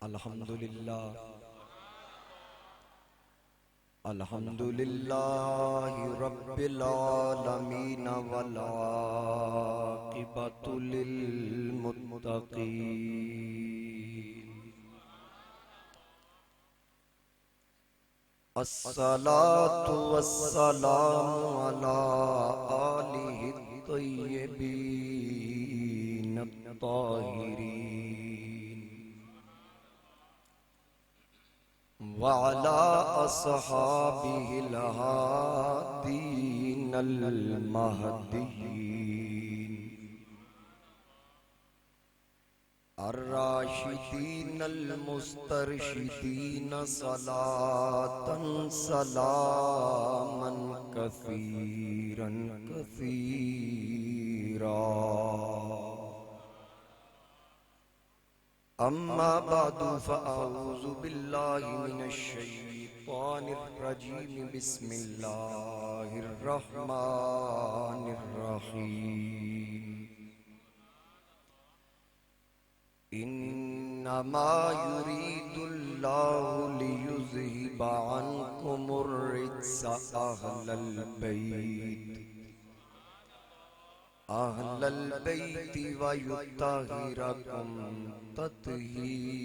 अल्हम्दुलिल्लाह अल्हम्दुलिल्लाहि रब्बिल आलमीन वल आक़िबतु लिल मुत्तक़ीन। अस्सलातु वस्सलामु अला आलिहि तय्यिबीन ताहिरीन व अला अस्हाबिहिल हादीनल महदीयीन अर्राशिदीनल मुस्तरशिदीन सलातन सलामन कसीरन कसीरा। अम्मा बादु फ़अऊज़ु बिल्लाहि मिनश शैतानिर रजीम। बिस्मिल्लाहिर रहमानिर रहीम। इन्नमा युरीदुल्लाहु लियुज़हिबा अन्कुमुर रिज्सा अहलल बैति व युत्तहिरकुम तत्हीरा।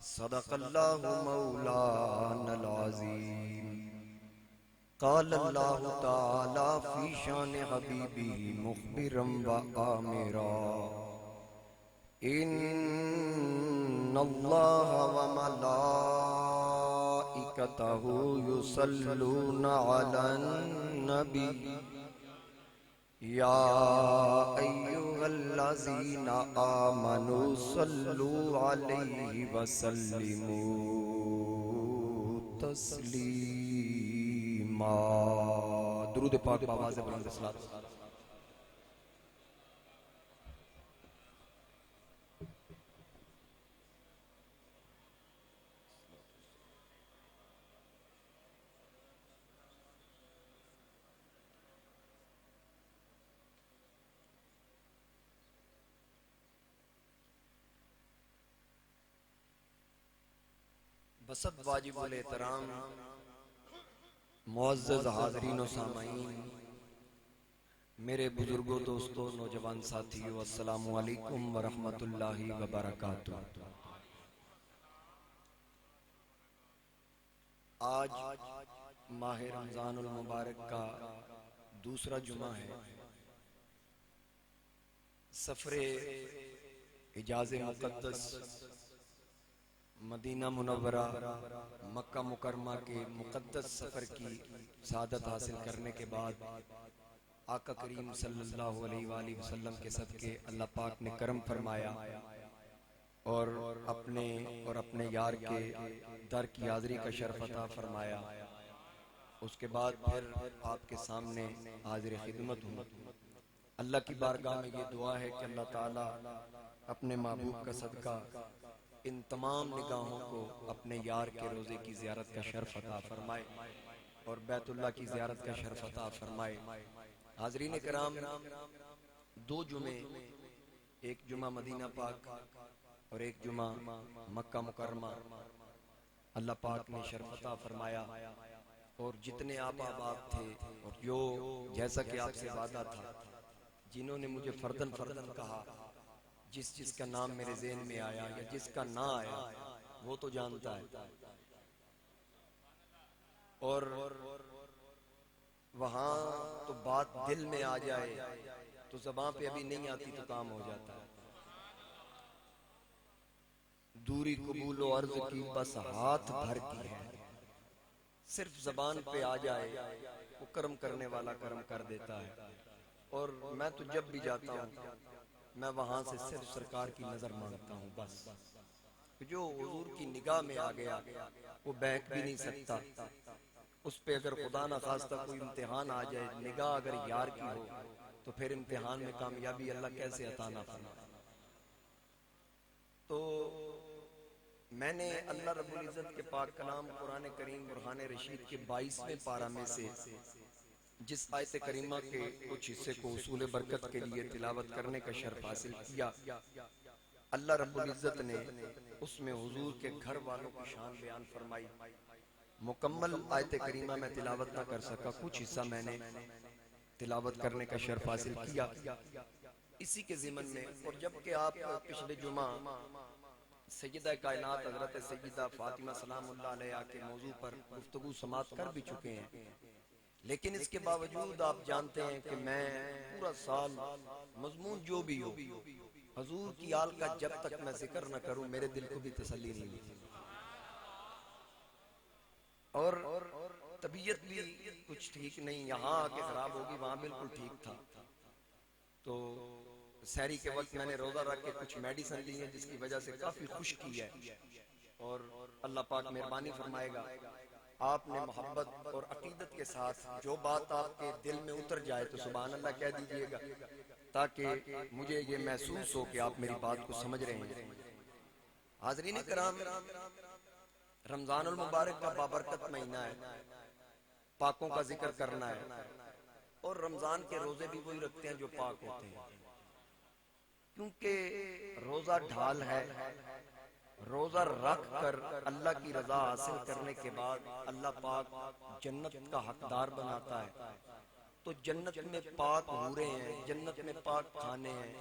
सदक़ल्लाहु मौलानल अज़ीम। क़ाल अल्लाहु तआला फ़ी शान हबीबिही मुख़बिरन व आमिरा। इन्नल्लाह व मलाइकतहु युसल्लूना अलन नबी या अय्युहल्लज़ीना आमनू सल्लू अलैहि व सल्लिमू तस्लीमा। दुरूद पाक आवाज़ बुलंद सलात। बसत वाजिबुल एहतराम मुअज़्ज़ज़ हाज़रीन व सामाईन, मेरे बुजुर्गों, दोस्तों, नौजवान साथियों, अस्सलामु अलैकुम व रहमतुल्लाहि व बरकातुहू। आज माह रमज़ानुल मुबारक का दूसरा जुमा है। सफ़रे हिजाज़े मुक़द्दस मदीना मुनव्वरा मक्का मुकरमा के मुक़द्दस सफ़र की सआदत हासिल करने के बाद आका करीम सल्लल्लाहु अलैहि वसल्लम के सदक़े अल्लाह पाक ने करम फरमाया और अपने यार के दर की हाज़री का शर्फ अता फरमाया। उसके बाद फिर आपके सामने हाज़िर खिदमत हूँ। अल्लाह की बारगाह में ये दुआ है कि अल्लाह ताला अपने महबूब का सदका इन तमाम निगाहों को अपने यार के रोज़े की ज़ियारत का शर्फ अता फरमाए और बैतुल्लाह की ज़ियारत का शर्फ अता फरमाए। हाज़रीन किराम, दो जुमे, एक जुमा मदीना पाक और एक जुमा मक्का मुकरमा अल्लाह पाक ने शर्फ अता फरमाया। और जितने आप अहबाब थे और जो जैसा कि आपसे वादा था, जिन्होंने मुझे फर्दन फर्दन कहा, जिस का नाम मेरे ज़हन में आया या जिसका ना आया वो तो जानता है। और वहाँ तो बात दिल में आ जाए तो ज़बान पे अभी नहीं आती तो काम हो जाता है। दूरी कबूलो अर्ज़ की बस हाथ भर की है, सिर्फ ज़बान पे आ जाए वो कर्म करने वाला कर्म कर देता है। और मैं तो जब भी जाता हूँ मैं वहां से सिर्फ सरकार की नजर मांगता हूँ बस। जो हुजूर की निगाह में आ गया वो बहक भी नहीं सकता। उस पे अगर खुदा ना खास्ता कोई इम्तिहान आ जाए, निगाह अगर यार की हो तो फिर इम्तिहान में कामयाबी अल्लाह कैसे अता ना फरमाए। तो मैंने अल्लाह रब्बुल इज़्ज़त के पाक कलाम कुरान करीम बुरहान रशीद के 22वें पारा में से जिस आयत करीमा के कुछ हिस्से को उसूल बरकत के लिए तिलावत करने का शर्फ हासिल किया, अल्लाह रब्बुल इज्जत ने उसमें हुजूर के घर वालों की शान बयान फरमाई। मुकम्मल आयत करीमा में तिलावत ना कर सका, कुछ हिस्सा मैंने तिलावत करने का शर्फ हासिल किया इसी के ज़िमन में। और जबकि आप पिछले जुमा सैयदा कायनात हज़रत सैयदा फातिमा सलामुल्लाह अलैहा के मौजू पर गुफ्तगू समाप्त कर भी चुके हैं, लेकिन इसके बावजूद आप जानते हैं कि मैं पूरा साल मजमून जो भी हो हजूर की आल का जब तक मैं जिक्र न करूं मेरे दिल को भी तसल्ली नहीं मिलती। और तबीयत भी कुछ ठीक नहीं, यहाँ आके खराब होगी, वहां बिल्कुल ठीक था। तो सहरी के वक्त मैंने रोजा रख के कुछ मेडिसिन ली है जिसकी वजह से काफी खुश्की है। और अल्लाह पाक मेहरबानी फरमाएगा, आपने मोहब्बत और अकीदत के साथ जो बात आपके दिल में उतर जाए तो सुभान अल्लाह कह दीजिएगा, ताकि मुझे ये महसूस हो कि आप मेरी बात को समझ रहे हैं। हाज़रीन किराम, रमजानुल मुबारक का बाबरकत महीना है, पाकों का जिक्र करना है। और रमजान के रोजे भी वही रखते हैं जो पाक होते हैं, क्योंकि रोजा ढाल है। रोजा रख कर अल्लाह की रजा हासिल करने के बाद अल्लाह पाक जन्नत का हकदार बनाता है। तो जन्नत में पाक हूरें हैं, जन्नत में पाक खाने हैं,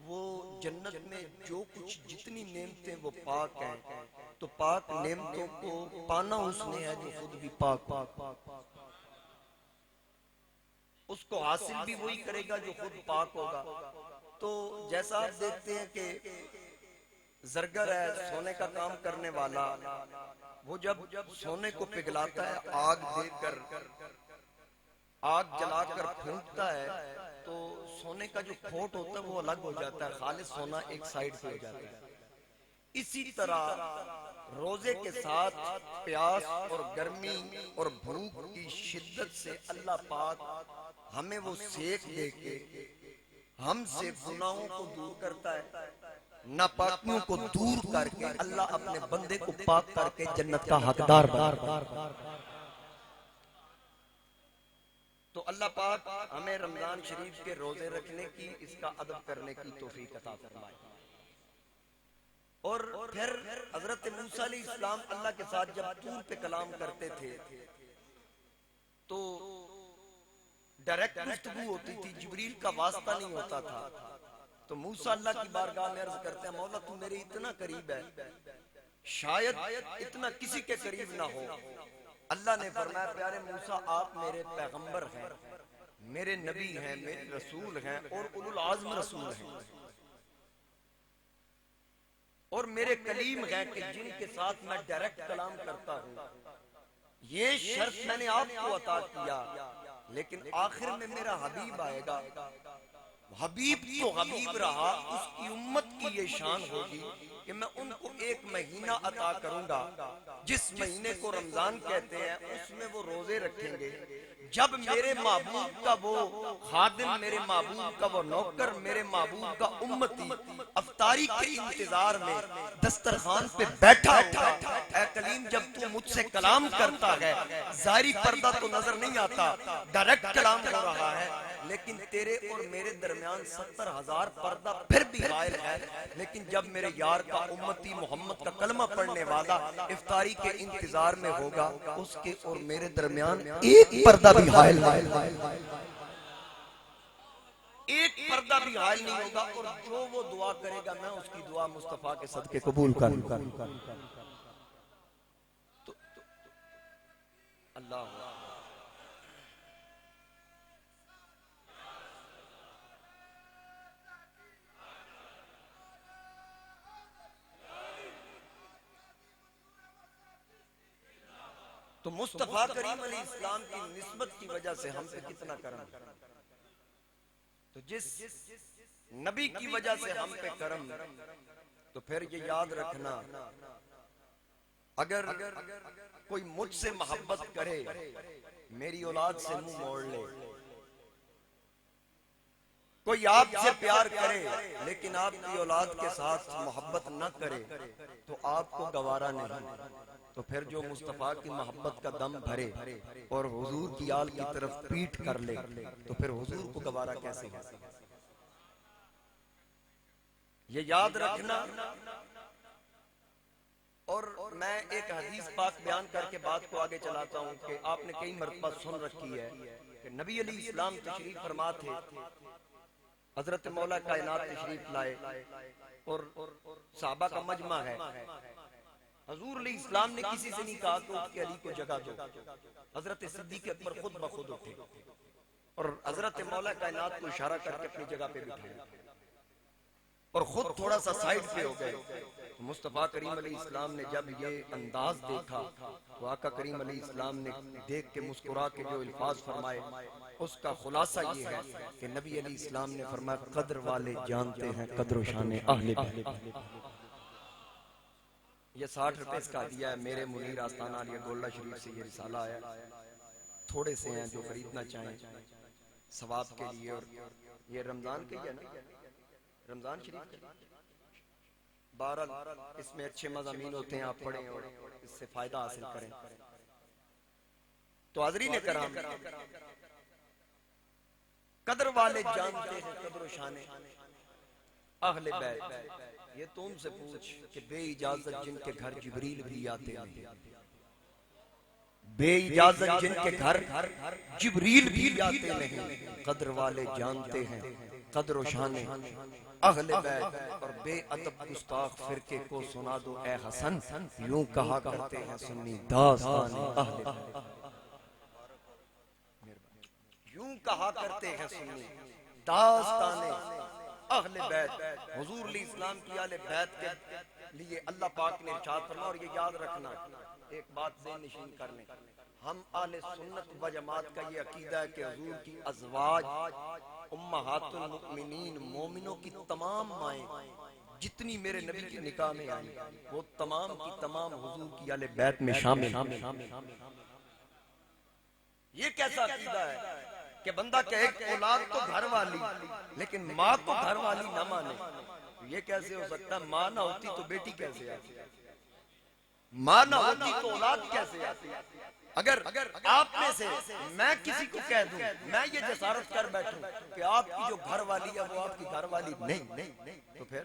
वो जन्नत में जो कुछ जितनी नेमतें वो पाक हैं। तो पाक नेमतों को पाना उसने है जो खुद भी पाक, उसको हासिल भी वही करेगा जो खुद पाक होगा। तो जैसा आप देखते हैं कि जरगर है, सोने का काम करने वाला, वो जब सोने को पिघलाता है, आग देकर आग जलाकर फूंकता है, तो सोने का जो खोट होता है वो अलग हो जाता है, खालिस सोना एक साइड से हो जाता है। इसी तरह रोजे के साथ प्यास और गर्मी और भूख की शिद्दत से अल्लाह पाक हमें वो सेक दे के हमसे गुनाहों को दूर करता है, नापाकियों को दूर करके अल्लाह अपने बंदे को पाक करके जन्नत का हकदार बनाता है। तो अल्लाह पाक हमें रमजान शरीफ के रोजे रखने की, इसका अदब करने की तौफीक अता फरमाए। और फिर हजरत मूसा अलैहिस्सलाम अल्लाह के साथ जब तूर पे कलाम करते थे तो डायरेक्ट गुफ्तगू होती थी, जिब्रील का वास्ता नहीं होता था। तो मूसा अल्लाह की बारगाह में अर्ज करते हैं, मौला तू मेरे इतना करीब है, शायद इतना किसी के करीब ना हो। अल्लाह ने फरमाया, प्यारे मूसा आप मेरे पैगंबर हैं, मेरे नबी हैं, मेरे रसूल हैं और उलुल आज़्म रसूल हैं, और मेरे कलीम हैं कि जिनके साथ मैं डायरेक्ट कलाम करता हूँ। ये शर्त मैंने आपको अता किया, लेकिन आखिर में मेरा हबीब आएगा। हबीब तो हबीब रहा, उसकी उम्मत की ये शान होगी कि मैं उनको एक महीना अता करूंगा, जिस महीने को रमजान कहते हैं, उसमें वो रोजे रखेंगे। जब मेरे महबूब का वो खादिम, मेरे महबूब का वो नौकर, मेरे महबूब का उम्मती अफ्तारी के इंतजार में दस्तरखान पे बैठा होगा, ऐ कलीम जब तू मुझसे कलाम करता है, जाहिरी पर्दा तो नजर नहीं आता, डायरेक्ट कलाम हो रहा है, लेकिन तेरे और मेरे दरमियान 70,000 पर्दा फिर भी गायल है। लेकिन जब मेरे यार का उम्मती मोहम्मद का कलमा पढ़ने वाला इफ्तारी के इंतजार में होगा, उसके और मेरे दरमियान एक पर्दा भी हायल, एक पर्दा भी हायल नहीं होगा। और जो वो दुआ करेगा मैं उसकी दुआ मुस्तफा के सदके कबूल करूंगा। तो अल्लाह तो मुस्तफा करीम अलैहिस्सलाम की निस्बत की वजह से हम पे कितना करम, तो जिस नबी की वजह से हम पे करम, तो फिर ये याद रखना, अगर कोई मुझसे मोहब्बत करे, मेरी औलाद से मुंह मोड़ ले, कोई आपसे प्यार करे लेकिन आपकी औलाद के साथ मोहब्बत न करे तो आपको गवारा नहीं। तो फिर जो मुस्तफा की मोहब्बत का दम भरे और हुजूर की आल की तरफ पीठ कर ले तो फिर हुजूर को गवारा कैसे है? ये याद रखना। और मैं एक हदीस पाक बयान करके बात को आगे चलाता हूँ कि आपने कई मरतबा सुन रखी है कि नबी अली इस्लाम तशरीफ फरमा थे, हजरत मौला कायनात तशरीफ लाए और साहबा का मजमा है। हजूर अली इस्लाम ने किसी से नहीं कहा कि उठ के अली को जगह दो। हजरत सिद्दीक अकबर खुद ब खुद उठे और हजरत मौला कायनात को इशारा करके अपनी जगह पे बिठाया और खुद थोड़ा सा साइड पे हो गए। मुस्तफा करीम अलैहि इस्लाम ने जब ये अंदाज देखा तो आका करीम अलैहि इस्लाम ने देख के मुस्कुरा के जो अल्फाज फरमाए उसका खुलासा ये है कि नबी अली इस्लाम ने फरमाया कद्र वाले जानते हैं कद्र शान अहले बैत। ये 60 रुपए इसका दिया है मेरे मुनीर आस्ताना अली गोल्डा शरीफ से ये रिसाला आया। थोड़े से हैं जो खरीदना चाहें सवाब के लिए। और ये रमजान के है ना, रमजान शरीफ बहरहाल इसमें अच्छे मज़ामीन होते हैं, आप पढ़ें और इससे फायदा हासिल करें। तो हाज़रीन कराम, कद्र वाले जानते हैं कद्र शाने अहले बैत। ये तो उनसे पूछ कि बेइजाजत जिनके घर जिब्रील भी आते हैं, बेइजाजत जिनके घर जिब्रील भी आते नहीं, कद्र वाले जानते हैं कद्र शाने अहले बैत। और बेअदब गुस्ताख फिरके को सुना दो ए हसन, यूं कहा करते हैं सुन्नी दास्तान अहले बैत। यूं कहा करते हैं सुन्नी दास्तान अहले बैत। हुजूर अली इस्लाम की आले बैत के लिए अल्लाह पाक ने इरशाद फरमाया। और ये याद रखना, एक बात ज़हन नशीन कर लें, हम आले सुन्नत व जमात का ये अकीदा है कि हुजूर की अज़वाज उम्महातुल मुमिनीन मोमिनों की तमाम माएँ जितनी मेरे नबी के निकाह में आई वो तमाम की तमाम हुजूर की आले बैत में शामिल। ये कैसा अकीदा है कि बंदा कहे औलाद तो घर वाली लेकिन माँ को घर वाली ना माने? ये कैसे हो सकता है? माँ ना होती तो बेटी कैसे आती, माँ ना होती तो औलाद कैसे आती? अगर आप में से मैं किसी को कह दूं, मैं ये जसारत कर बैठूं कि आपकी जो घर वाली है वो आपकी घर वाली नहीं, तो फिर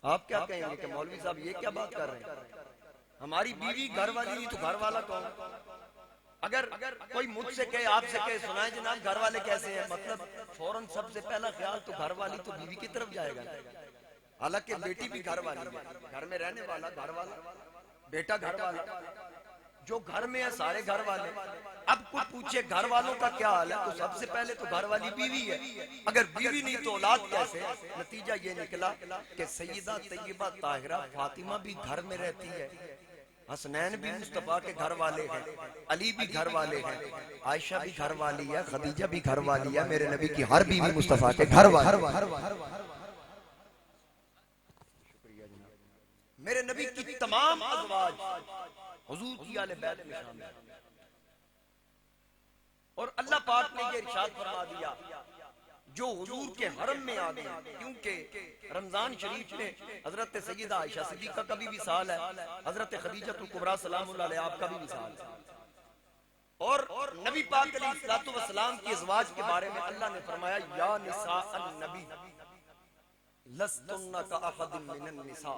आप क्या कहेंगे कि मौलवी साहब ये क्या बात कर रहे हैं? हमारी बीवी घर वाली नहीं तो घर वाला कौन? अगर कोई मुझसे कहे, आपसे कहे सुनाए जनाब घर वाले कैसे हैं, मतलब फौरन सबसे पहला ख्याल तो घर वाली तो बीवी की तरफ जाएगा। हालांकि बेटी भी घर वाली है, घर में रहने वाला घर वाला, बेटा घर वाला, जो घर में है सारे घर वाले। अब कोई पूछे घर वालों का क्या हाल है, तो सबसे पहले तो घर वाली बीवी है। अगर बीवी नहीं तो औलाद कैसे? नतीजा ये निकला कि सैयदा तैयबा ताहिरा फातिमा भी घर में रहती है, हसनैन भी मुस्तफा के घर वाले हैं, अली भी घर वाले हैं, आयशा भी घर वाली है, खदीजा भी घर वाली है, मेरे नबी की हर बीवी मुस्तफा के घर वाली। मेरे नबी की तमाम अज़वाज हुजूर की आले बैत में शामिल है। और अल्लाह पाक ने ये इरशाद फरमा दिया जो हुजूर के हरम में आ गए, क्योंकि रमजान शरीफ में हजरत सैयदा आयशा सिद्दीका का भी विसाल है, हजरत खदीजतुल कुबरा सलामुल्लाह अलैहा आपका भी विसाल है। और नबी पाक अलैहिस्सलातु वस्सलाम की अज़वाज के बारे में अल्लाह ने फरमाया या निसा अन नबी लस्तुन्ना का अहदिन मिनन निसा।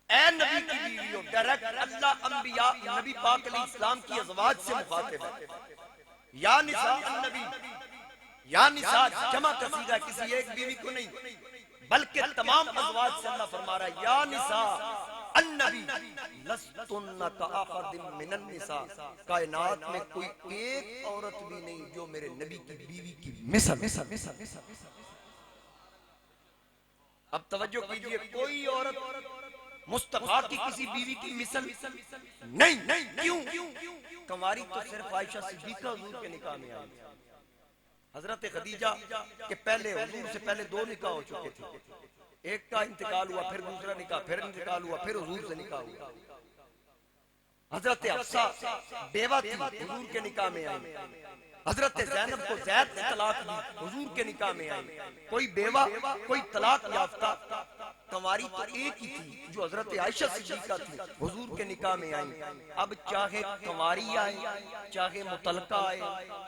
ए नबी की बीवियों, डायरेक्ट अल्लाह अंबिया नबी पाक अलैहिस्सलाम की अज़वाज से मुखातिब है। या निसा अन नबी, या निसा जमा कसीदा किसी एक बीवी को नहीं बल्कि तमाम अज़वाज से अल्लाह फरमा रहा है या निसा अन्नबी लस्तुन्ना कअहदिन मिनन निसा। कायनात में कोई एक औरत भी नहीं जो मेरे नबी की बीवी की मिसल। अब तवज्जो कीजिए, कोई औरत मुस्तफा की किसी बीवी की मिसल नहीं। क्यों? कंवारी तो सिर्फ आयशा सिद्दीका हुजूर के निकाह में आई। हजरत खदीजा के पहले हुजूर से पहले 2 निकाह हो चुके थे, एक का इंतकाल हुआ, फिर दूसरा निकाह, फिर इंतकाल हुआ, फिर हुजूर से निकाह हुआ। हजरत हफ्सा बेवा थी, हुजूर के निकाह में आई। हजरत ज़ैनब को ज़ैद ने तलाक दी, हुजूर के निकाह में आई। कोई बेवा, कोई तलाक याफ्ता, कंवारी तो एक ही थी जो हजरत आयशा सिद्दीका थी, हुजूर के निकाह में आई। अब चाहे कंवारी आए, चाहे मुतलका आए,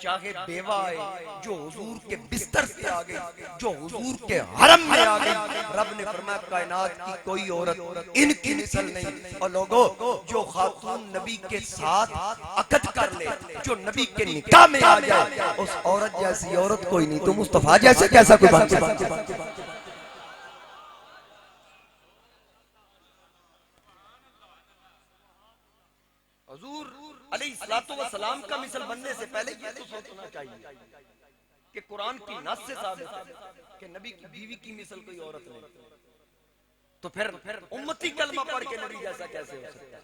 चाहे बेवा आए, जो हुजूर के बिस्तर से आ गई, जो हुजूर के हरम में आ गई, रब ने फरमाया कायनात की कोई औरत इनकी मिसल नहीं। और लोगों, जो खातून नबी के साथ अकद कर ले, जो नबी के निकाह में आ जाए, उस औरत जैसी औरत कोई नहीं। तो मुस्तफा जैसे कैसा कोई बन सकता? हुजूर अलैहिस्सलातु वस्सलाम का मिसल बनने से पहले ये तो सोचना चाहिए कि कुरान की नस से साबित है कि नबी की बीवी की मिसल कोई औरत नहीं। तो फिर उम्मती कलमा पढ़ के नबी जैसा कैसे हो सकता है?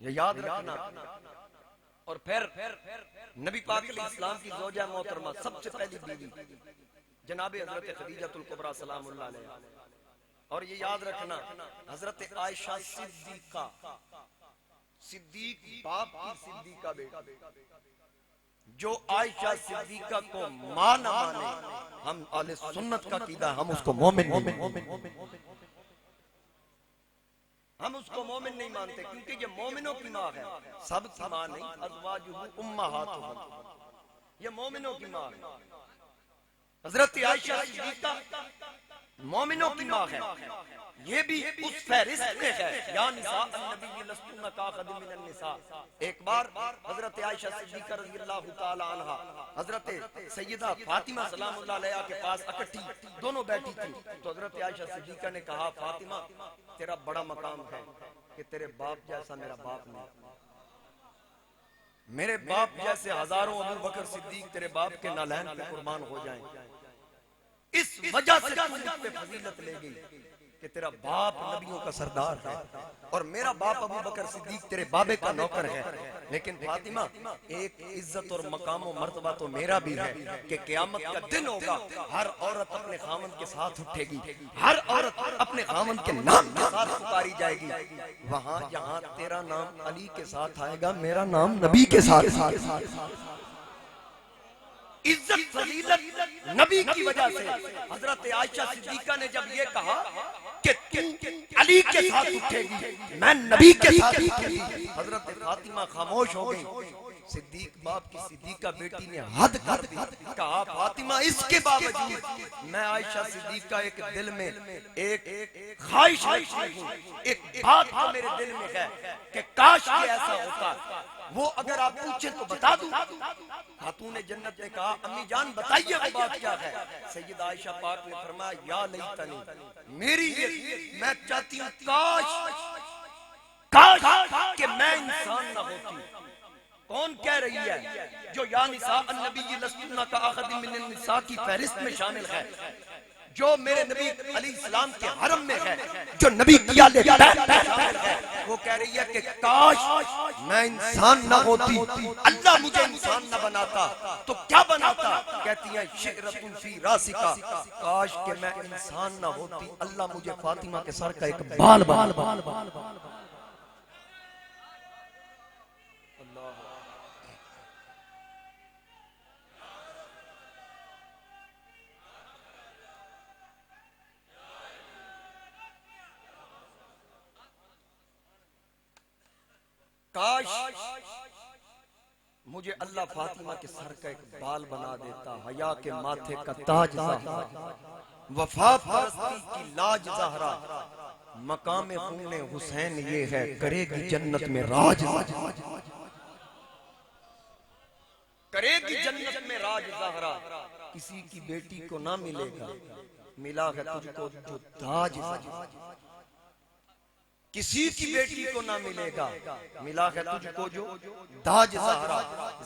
ये याद रखना। और फिर नबी पाक अलैहिस्सलाम की ज़ौजा मोहतरमा सबसे पहली बीवी जनाब हजरत खदीजतुल कुबरा सलामुल्लाह अलैहा। और ये याद रखना, हजरत आयशा सिद्दीका, सिद्दीक बाप की सिद्दीका बेटी, जो आयशा सिद्दीका को मां न माने, हम अहले सुन्नत का कीदा, हम उसको मोमिन हम उसको मोमिन नहीं मानते, क्योंकि ये मोमिनों की माँ है, सब की माँ नहीं। अज़वाजुहु उम्महातुहुम, ये मोमिनों की माँ है। हजरत आयशा सिद्दीका मोमिनों की माँ है, ये भी उस फहरिस्त में है। या निसा अन्नबी लस्तुन्ना काअहदिम मिनन निसा। एक बार हजरत आयशा सिद्दीका रज़ियल्लाहु ताला अन्हा हजरत सैयदा फातिमा सलामुल्लाह अलैहा के पास इकट्ठी दोनों बैठी थी। तो हजरत आयशा सिद्दीका ने कहा, फातिमा तेरा बड़ा मकाम है कि तेरे बाप जैसा मेरा बाप नहीं, मेरे बाप जैसे हजारों अबू बकर सिद्दीक तेरे बाप के नालैन पे कुर्बान हो जाएं। इस वजह से तू मुझ पे फजीलत ले गई कि तेरा बाप नबियों का सरदार है और मेरा बाप अबू बकर सिद्दीक तेरे बाबे का नौकर है। लेकिन फातिमा, एक इज्जत और मकाम और मर्तबा तो मेरा भी है कि क़यामत का दिन होगा, हर औरत अपने खामन के साथ उठेगी, हर औरत अपने खामन के नाम के साथ पुकारी जाएगी। वहां जहां तेरा नाम अली के साथ आएगा, मेरा नाम नबी के साथ। इज्जत फजीलत नबी की वजह से हजरत आयशा सिद्दीका ने जब ये कहा कि तू अली के साथ उठेगी, मैं नबी के साथ उठेगी, हजरत फातिमा खामोश हो गई। सिद्दीक बाप की सिद्दीका बेटी ने हद कर दी, कहा फातिमा इसके बावजूद मैं आयशा सिद्दीका एक दिल में एक ख्वाहिश रखती हूँ, एक बात तो मेरे दिल में है कि काश के ऐसा होता, वो अगर आप पूछे तो बता दूं। खातून जन्नत ने कहा, अम्मी जान बताइए वो बात क्या है? सैयदा आयशा पाक ने फरमाया, या लैतनी, मेरी ये मैं चाहती हूँ काश कि मैं इंसान ना होती। कौन कह रही है? जो या निसा अन्नबी लस्तुन्ना काअहदिम मिनन निसा की फहरिस्त में शामिल है, जो मेरे नबी अलैहिस्सलाम के हरम में है, जो नबी की आले बैत में शामिल है, वो कह रही है कि काश मैं इंसान ना होती, अल्लाह मुझे इंसान ना बनाता तो क्या बनाता? कहती है शिरतुन फी रासिका, काश कि मैं इंसान ना होती, अल्लाह मुझे फातिमा के सर का एक बाल बना। काश मुझे अल्लाह फातिमा के सर का एक बाल बना देता, हया के माथे का ताज ज़हरा, वफा परस्ती की लाज ज़हरा, मकाम खून हुसैन ये है, करेगी जन्नत में राज, करेगी जन्नत में राज ज़हरा। किसी की बेटी को ना मिलेगा, मिला है तुझको जो ताज ज़हरा, किसी की बेटी को ना मिलेगा, मिला है तुझको जो दाज ज़हरा।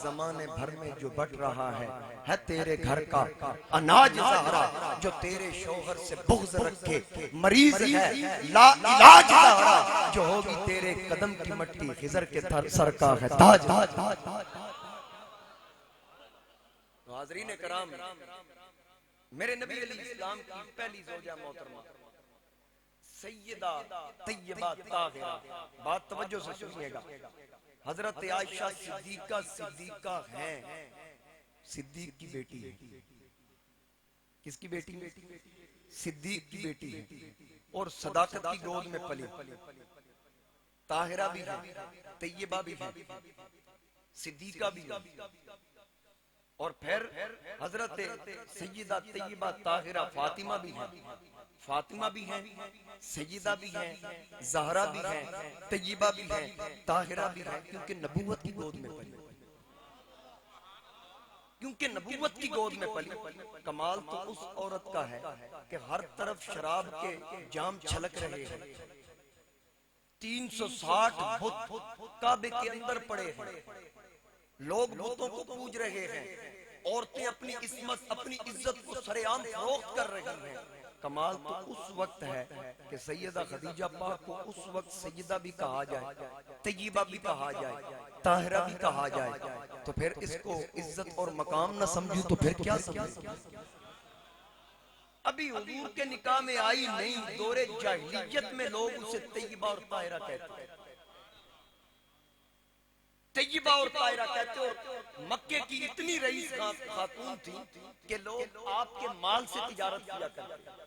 जमाने भर में जो बट रहा है तेरे घर का अनाज ज़हरा, जो तेरे शौहर से बुग़्ज़ रखे मरीज है ला इलाज ज़हरा, जो होगी तेरे कदम की मट्टी खिज़र के सर का है ताज। हाज़रीन कराम, मेरे नबी अलैहिस्सलाम की पहली ज़ौजा मोहतरमा सैयदा तय्यबा ताहिरा, बात तवज्जो से सुनिएगा, हजरत आयशा सिद्दीका है, सिद्दीक की बेटी है। किसकी बेटी? सिद्दीक की बेटी है और सदाकत की गोद में पली। ताहिरा भी है, तैयबा भी है, सिद्दीका भी है। और फिर हजरत सैयदा तैयबा ताहिरा फातिमा भी है, फातिमा भी है, सैयदा भी है, ज़हरा भी है, तैयबा भी है, ताहिरा भी है, क्योंकि नबूवत की गोद में पली, क्योंकि नबूवत की गोद में पली। कमाल तो उस औरत का है कि हर तरफ शराब के जाम छलक रहे हैं, 360 बुत काबे के अंदर पड़े हैं, लोग बुतों को पूज रहे हैं, औरतें अपनी इस्मत अपनी इज्जत को सरेआम फरोख्त कर रही हैं। कमाल तो उस वक्त है कि सैयदा खदीजा पाक को उस वक्त सैयदा भी कहा जाए, तैयबा भी कहा जाए, ताहिरा भी कहा जाए, तो फिर इसको इज्जत और मकाम न समझू तो फिर क्या समझू? अभी हुजूर के निकाह में आई नहीं, दौरे जाहिलियत में लोग उसे तैयबा और ताहिरा कहते हैं, तैयबा और ताहिरा कहते। और मक्के की इतनी रईस खातून थी कि लोग आपके माल से तिजारत किया करते,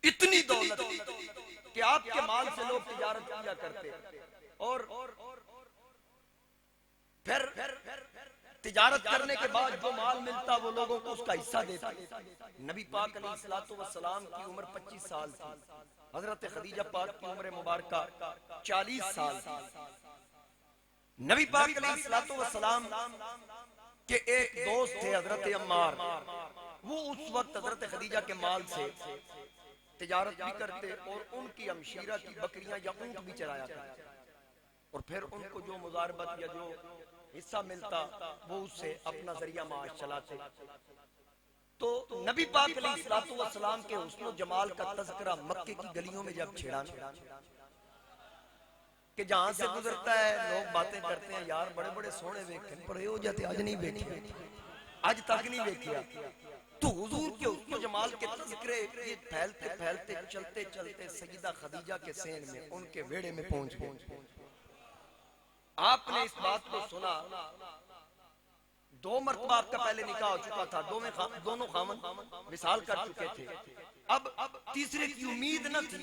इतनी दौलत कि आपके माल से लोग तिजारत किया करते। और फिर तिजारत करने के बाद जो माल मिलता वो लोगों को उसका हिस्सा देता। नबी पाक अलैहिस्सलातु वस्सलाम की उम्र 25 साल थी, हजरत खदीजा पाक की उम्र मुबारका 40 साल थी। नबी पाक अलैहिस्सलातु वस्सलाम के एक दोस्त थे हजरत अम्मार, वो उस वक्त हजरत खदीजा के माल से तिजारत भी करते और उनकी हमशीरा की बकरियां या ऊंट भी चराया करते, और फिर उनको जो मुजारबत या जो हिस्सा मिलता वो उससे अपना जरिया माश चलाते। तो नबी पाक अलैहिस्सलातु वस्सलाम के हुस्न जमाल का तज़किरा मक्के की गलियों में जब छेड़ा कि जहां से गुजरता है लोग बातें करते हैं, यार बड़े बड़े सोने देखे बड़े हो जाते, आज नहीं देखे, आज तक नहीं देखिया। तो हुजूर के हुस्न जमाल के तज़किरे ये फैलते फैलते चलते चलते सैयदा खदीजा के सेन में उनके वेड़े में पहुंच गए। आपने इस बात को सुना, 2 मरतबा आपका पहले निकाह हो चुका था, दोनों खामन विसाल कर चुके थे, अब तीसरे की उम्मीद न थी,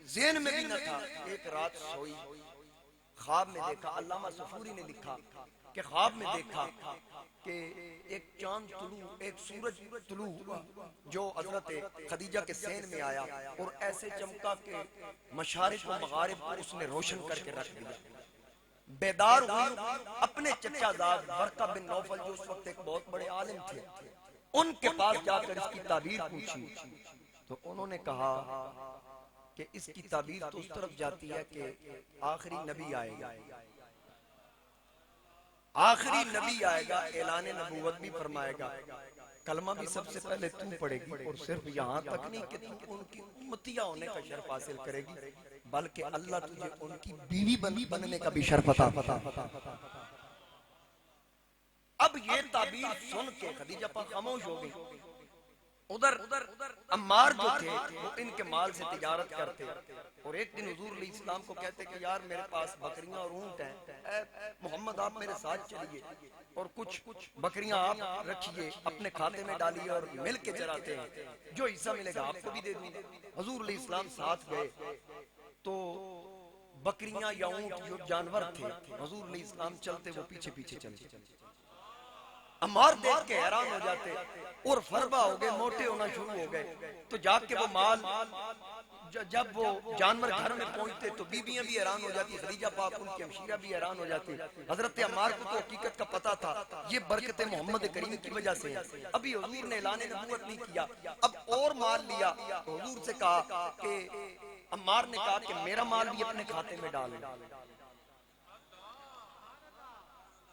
ज़हन में भी न था। एक रात सोई, ख्वाब में देखा, अल्लामा सफूरी ने लिखा कि ख्वाब में देखा कि एक चांद तुलू, एक सूरज तुलू हुआ जो हजरत खदीजा के सेन में आया और ऐसे चमका के मशारिक व मगारिब को उसने रोशन करके रख दिया। बेदार हुई, अपने चचाजाद बरका बिन नौफल जो उस वक्त एक बहुत बड़े आलिम थे, उनके पास जाकर इसकी ताबीर पूछी। तो उन्होंने कहा कि इसकी ताबीर तो उस तरफ जाती है कि आखिरी नबी आएगा, आखिरी नबी आएगा, ऐलान नबूवत भी फरमाएगा, कलमा भी सबसे पहले तू पढ़ेगी, और सिर्फ यहाँ तक नहीं कि तू उनकी उम्मतिया होने का शर्फ हासिल करेगी, बल्कि अल्लाह तुझे उनकी बीवी बनने का भी शर्फ अता। अब ये ताबीर सुन के खदीजा पाक खामोश हो गई। उधर अम्मार जो थे वो इनके माल से तिजारत करते, और एक दिन हुजूर अलैहिस्सलाम को कहते कि यार मेरे पास बकरियां और ऊंट हैं, मोहम्मद आप मेरे साथ चलिए और कुछ बकरियां आप रखिए, अपने खाते में डालिए और मिल के चराते हैं, जो हिस्सा मिलेगा आपको भी दे दूंगा। हुजूर अलैहिस्सलाम साथ गए तो बकरियां या ऊंट जो जानवर थे, हुजूर अलैहिस्सलाम चलते वो पीछे पीछे चलते। अम्मार देख के हैरान हो जाते और फरबा हो गए, मोटे होना शुरू हो गए। तो जाके वो माल जब वो जानवर घर में पहुंचते तो बीबियां भी हैरान हो जाती, खदीजा पाक उनकी हमशीरा भी हैरान हो जाती। हजरत अम्मार को तो हकीकत का पता था, ये बरकत मोहम्मद करीम की वजह से है। अभी हुजूर ने ऐलान नबूवत नहीं किया, अब और माल लिया तो हुजूर से कहा कि अम्मार ने कहा कि मेरा माल भी अपने खाते में डाल,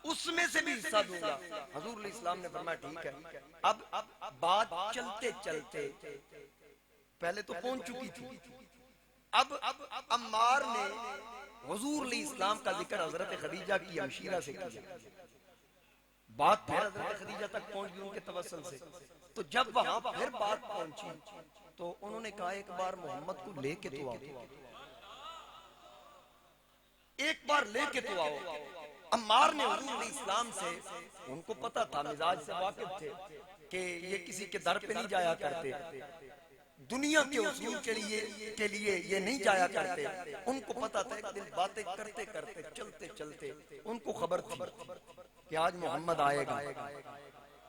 उसमें से भी हिस्सा दूंगा। हुजूर अलैहिस्सलाम ने फरमाया ठीक है। अब बात चलते चलते पहले तो पहुंच चुकी थी, अब अम्मार ने हुजूर अलैहिस्सलाम का जिक्र हजरत खदीजा की हमशीरा से किया, बात फिर हजरत खदीजा तक पहुंच गई उनके तवस्सुल से। तो जब वहां फिर बात पहुंची तो उन्होंने कहा एक बार मोहम्मद को लेके तो आओ, एक बार लेके तो आओ। अम्मार ने हुजूर इस्लाम से, उनको पता था, मिजाज से वाकिफ थे कि ये किसी के दर पे नहीं जाया करते, दुनिया के उसूल के लिए ये नहीं जाया करते। उनको पता था, एक दिन बातें करते करते चलते चलते उनको खबर थी कि आज मोहम्मद आएगा।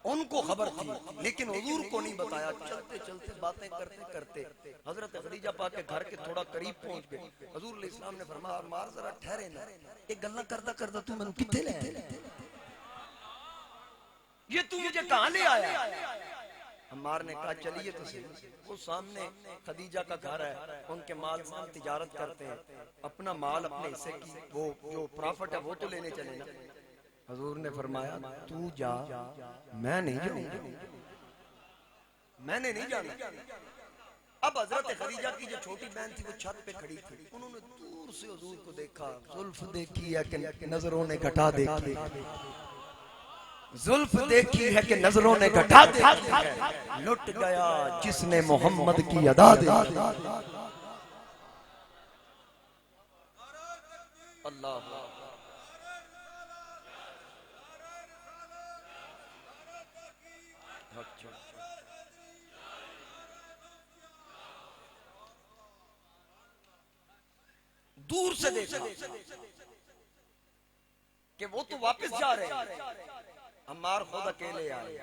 उनको खबर थी लेकिन हुजूर को नहीं बताया। चलते चलते बातें करते करते हजरत खदीजा पाक के घर के थोड़ा करीब पहुंच गए। हुजूर इस्लाम ने फरमाया, अम्मार जरा ठहरे ना, एक गल्ला करता करता तू मैनू किथे ले आया, ये तू मुझे कहां ले आया? अम्मार ने कहा चलिए तो सही। वो सामने खदीजा का घर है, उनके माल से हम तिजारत करते हैं, अपना माल अपने हिस्से की वो जो प्रॉफिट है वो तो लेने चले ना। हुजूर ने फरमाया तू जा, मैं नहीं जाऊंगा, मैंने नहीं जाना। अब हजरत खदीजा की जो छोटी बहन थी वो छत पे खड़ी थी, उन्होंने दूर से हुजूर को देखा। जुल्फ देखी है कि नजरों ने घटा देखी, जुल्फ देखी है कि नजरों ने घटा देखी है। लुट गया जिसने मोहम्मद की अदा देखी। अल्लाह दूर से देखा कि वो तो वापस जा रहे हैं। अम्मार खुद अकेले आए।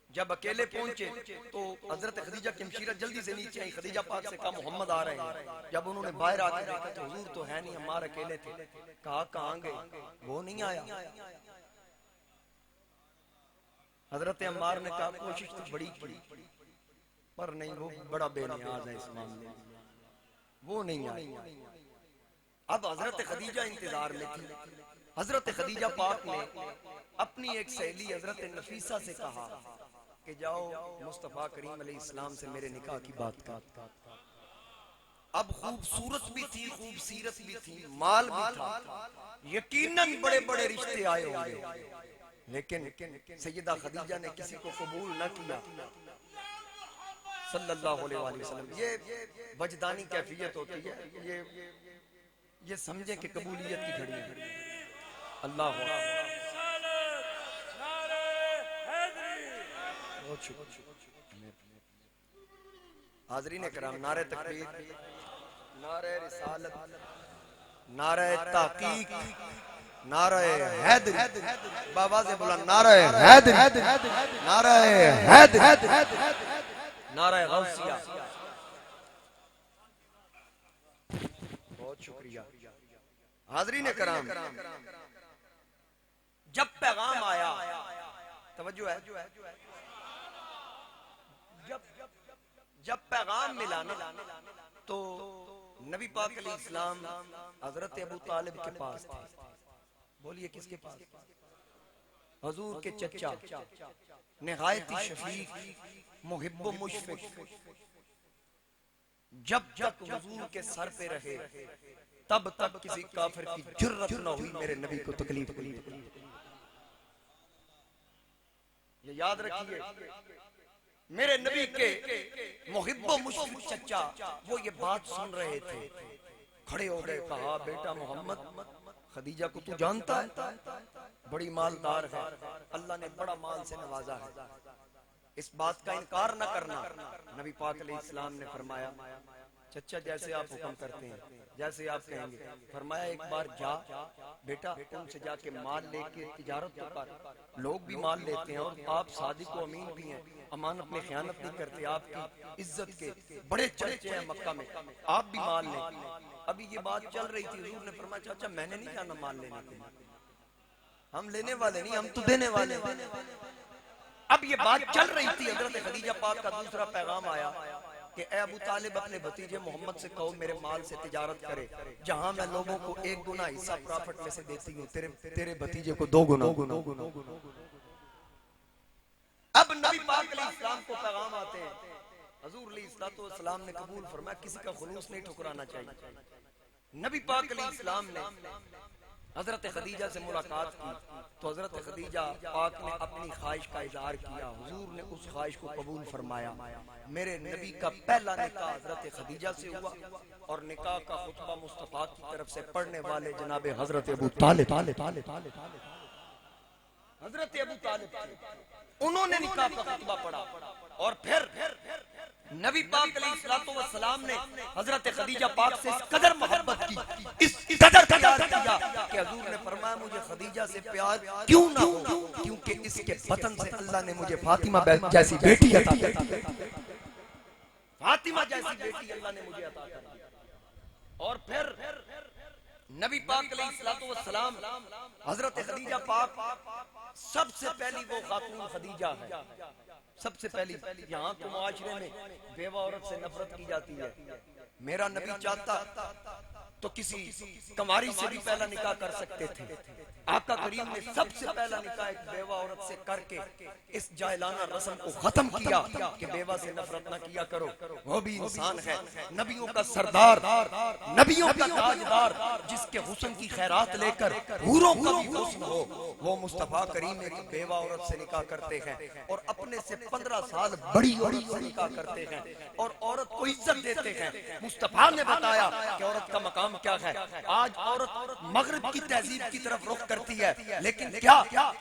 जब अकेले पहुंचे तो हजरत खदीजा की हमशीरा जल्दी से नीचे आई। खदीजा पाक से कहा मोहम्मद आ रहे हैं। जब उन्होंने बाहर आके देखा तो हुजूर तो है नहीं, अम्मार अकेले थे। कहा कहां गए? वो नहीं आया। हजरत अम्मार ने कहा कोशिश तो बड़ी की पर नहीं, वो बड़ा बेनियाज है इस मामले में, वो नहीं आई। अब हजरत खदीजा इंतजार में थी। हजरत खदीजा पाक ने अपनी एक सहेली हजरत नफीसा से कहा कि जाओ मुस्तफा करीम अलैहिस्सलाम से मेरे निकाह की बात कर। अब खूबसूरत भी थी, खूबसीरत भी थी, माल भी था, यकीनन बड़े बड़े रिश्ते आए होंगे, लेकिन सैयदा खदीजा ने किसी को कबूल न किया सल्लल्लाहु अलैहि वसल्लम। ये वजदानी कैफियत होती है, ये समझे कि कबूलियत की घड़ी है। अल्लाह हाज़रीन किराम, नारे तकबीर, नारे रिसालत, नारे तहकीक, नारे हैदरी, बाबा से बोला नारे हैदरी, नारे हैदरी, नारे गौसिया। बहुत शुक्रिया। हाज़रीन किराम, जब पैगाम आया, तवज्जो है, जब पैगाम मिला ना तो नबी पाक अलैहिस्सलाम हजरत अबू तालिब के पास थे। बोलिए किसके पास? हुजूर के चचा, निहायती शफीक, मुहिब्बो मुशफिक, जब तक हुजूर के सर पे रहे तब तक किसी काफिर की जुर्रत न हुई मेरे नबी को तकलीफ हुई। ये याद रखिए, मेरे नबी के मुहिब्बो मुशफिक चचा वो ये बात सुन रहे थे, खड़े हो गए। कहा बेटा मोहम्मद, खदीजा को तू जानता है, बड़ी मालदार है, अल्लाह ने बड़ा माल से नवाजा है, इस बात का इनकार न करना। नबी पाक अलैहिस्सलाम ने फरमाया चचा जैसे आप हुक्म करते हैं, जैसे आप कहेंगे। फरमाया एक बार जा बेटा, उनसे जाके माल लेके तिजारत तो कर। लोग भी माल लेते हैं और आप सादिक व अमीन भी हैं, अमानत में खयानत नहीं करते, आपकी इज्जत के बड़े चर्चे हैं मक्का में, आप भी माल लें। अभी ये बात चल रही थी, हुजूर ने फरमाया चाचा मैंने नहीं जाना माल लेने के लिए, हम लेने वाले नहीं, हम तो देने वाले। अब ये बात चल रही थी, हजरत खदीजा पाक का दूसरा पैगाम आया कि ए अबू तालिब अपने भतीजे मोहम्मद से कहो मेरे माल से तिजारत करे, जहां मैं लोगों को 1 गुना हिस्सा प्रॉफिट में से देती हूँ, तेरे भतीजे को 2 गुना। अब नबी पाक अलैहिस्सलाम को पैगाम आते हैं, हुजूर अलैहिस्सलाम ने कबूल फरमाया, किसी का खुलूस नहीं ठुकराना चाहिए। नबी पाक अलैहिस्सलाम ने हजरत खदीजा से मुलाकात की तो हजरत खदीजा पाक ने अपनी ख्वाहिश का इजहार किया। हुजूर ने उस ख्वाहिश को कबूल फरमाया। मेरे नबी का पहला निकाह हजरत खदीजा से हुआ और निकाह का खुतबा मुस्तफा की तरफ से पढ़ने वाले जनाबे हजरत अबू तालिब, हजरत अबू तालिब उन्होंने निकाह का खुतबा पढ़ा। और फिर नबी पाक अलैहिस्सलातु वस्सलाम ने हजरत खदीजा पाक से इस कदर मोहब्बत की, इस कदर प्यार किया कि हुजूर ने फरमाया मुझे खदीजा से प्यार क्यों ना हो, क्योंकि इसके बतन से अल्लाह ने मुझे फातिमा जैसी बेटी अता की। फातिमा जैसी बेटी अल्लाह ने मुझे अता की। और फिर नबी पाक अलैहिस्सलातु वस्सलाम हजरत खदीजा पाक सबसे पहली वो खातून खदीजा है। सबसे पहली यहाँ तो मुआशरे में बेवा औरत से नफरत की जाती है। मेरा नबी चाहता तो किसी कमारी से भी पहला निकाह कर सकते थे। आका करीम ने सबसे पहला निकाह एक बेवा औरत से करके इस जाहिलाना रस्म को खत्म किया कि बेवा से नफरत ना किया करो, वो भी इंसान है। नबियों का सरदार, नबियों का ताजदार, जिसके हुस्न की खैरात लेकर हूरों का भी हुस्न हो, वो मुस्तफा करीम एक बेवा औरत से निकाह करते हैं और अपने से 15 साल बड़ी औरत से निकाह करते हैं और औरत को इज्जत देते हैं। मुस्तफा ने बताया कि औरत का मकाम क्या है। आज औरत मगरिब की तहजीब की तरफ रुख करती है, लेकिन क्या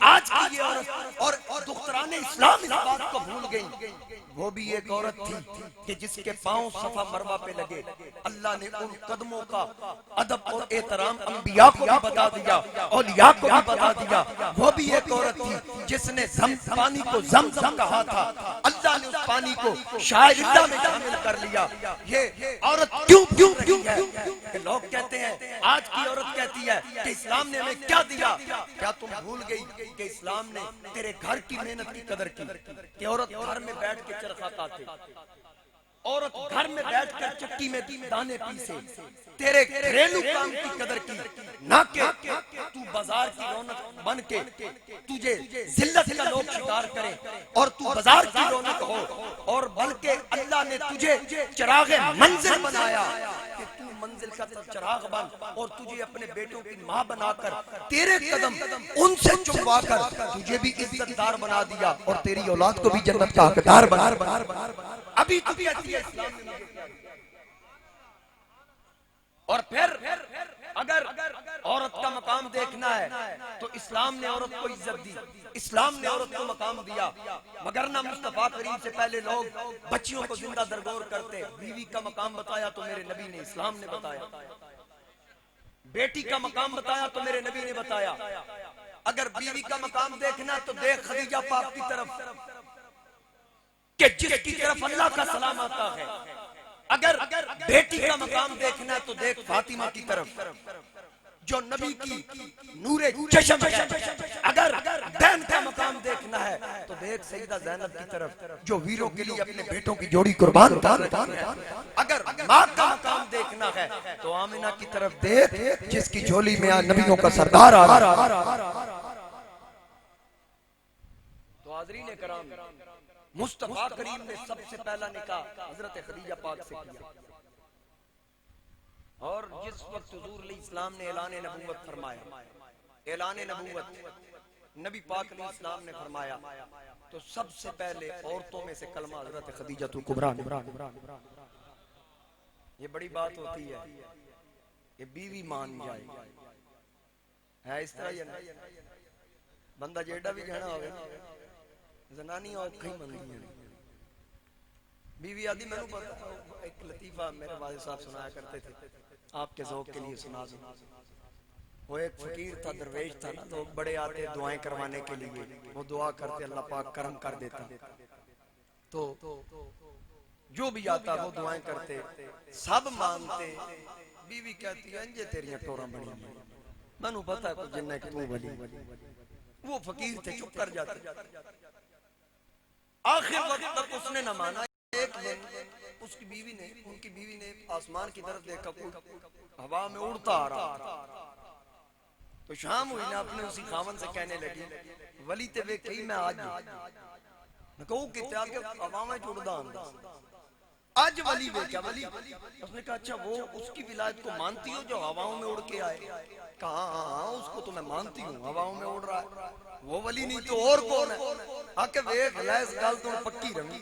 आज की ये औरत और दुख्तराने इस्लाम इस बात को भूल गई। वो भी एक औरत थी कि जिसके पांव सफा मरवा पे लगे। अल्लाह ने उन कदमों का अदब और एहतराम अंबिया को भी बता दिया, औलिया को भी बता दिया। वो भी एक औरत थी जिसने पानी को ज़मज़म कहा था। अल्लाह ने उस पानी को शायदा में शामिल कर लिया। ये औरत क्यों क्यों क्यों है? लोग कहते हैं, आज की औरत कहती है कि इस्लाम ने हमें क्या दिया। क्या तुम भूल गई कि इस्लाम ने तेरे घर की मेहनत की कदर की, कि औरत घर में बैठ के चरखा काटे, औरत घर में बैठकर चक्की में दाने पीसे, तेरे घरेलू काम की कदर की, ना कि तू बाजार की रौनक बन के तुझे जिल्लत का लोग शिकार करे और तू बाजार की रौनक हो। और बल्कि अल्लाह ने तुझे चिरागे मंजिल बनाया कि तू मंजिल का चिराग बन और तुझे अपने बेटों की माँ बनाकर तेरे कदम उनसे चुमवा कर तुझे भी इज्जतदार बना दिया और तेरी औलाद को भी जन्नत का हकदार बना। अभी तो कहती है इस्लाम ने मुझे क्या दिया। और फिर अगर औरत का मकाम देखना है तो इस्लाम ने औरत को इज्जत दी, इस्लाम ने औरत को मकाम दिया। मगर ना मुस्तफा करीम से पहले लोग बच्चियों को जिंदा दरगोर करते। बीवी का मकाम बताया तो मेरे नबी ने, इस्लाम ने बताया। बेटी का मकाम बताया तो मेरे नबी ने बताया। अगर बीवी का मकाम देखना तो देख खदीजा पाक की तरफ कि जिसकी तरफ अल्लाह का सलाम आता है। अगर बेटी का मकाम देखना तो देख फातिमा की तरफ जो नबी की नूरे चश्म है। अगर बहन का मकाम देखना है तो देख सईदा ज़ैनब की तरफ जो वीरों के लिए अपने बेटों की जोड़ी कुर्बान कर। अगर माँ का मकाम देखना है तो आमिना की तरफ देख जिसकी झोली में नबियों का सरदार आ रहा। तो हाज़रीन कराम, मुस्तफा करीम ने सबसे पहला निकाह हजरत खदीजा पाक से किया। और जिस वक्त हुजूर अलैहिस्सलाम ने ऐलान नबूवत फरमाया, ऐलान नबूवत नबी पाक अलैहिस्सलाम ने फरमाया तो सबसे पहले औरतों में से कलमा हजरत खदीजतुल कुबरा। ये बड़ी बात होती है कि बीवी मान जाए, है इस तरह या नहीं? बंदा जेड़ा भी कहना होगा जनानी औखी मंदी है। बीवी आदि मैंने पता, एक लतीफा मेरे वालिद साहब सुनाया करते थे, आपके ज़ौक़ के लिए सुना दूं। वो एक फकीर था, दरवेश था ना, तो बड़े आते दुआएं करवाने के लिए। वो दुआ करते अल्लाह पाक करम कर देता। तो जो भी आता वो दुआएं करते, सब मानते। बीवी कहती है इंजे तेरियां टोरा बनी, मैनू पता है कुछ जिन्ना तू बनी। वो फकीर थे, चुप कर जाते। आखिर वक्त तक उसने न माना। एक दिन उसकी बीवी ने, उनकी बीवी ने आसमान की तरफ देखा, कोई हवा में उड़ता आ रहा। तो शाम हुई ना, अपने उसी खावन से कहने लगी वली ते वे कही मैं आज न कहूं कि त्याग के हवा में उड़दा आंदा। आज वली वे क्या वली? उसने कहा अच्छा वो उसकी विलायत को मानती हो जो हवाओं में उड़ के आए? कहा हाँ उसको तो मैं मानती हूँ, हवाओं में उड़ रहा है। वो वली नहीं तो और कौन है? आके वेख लैस गाल तो पक्की रमी,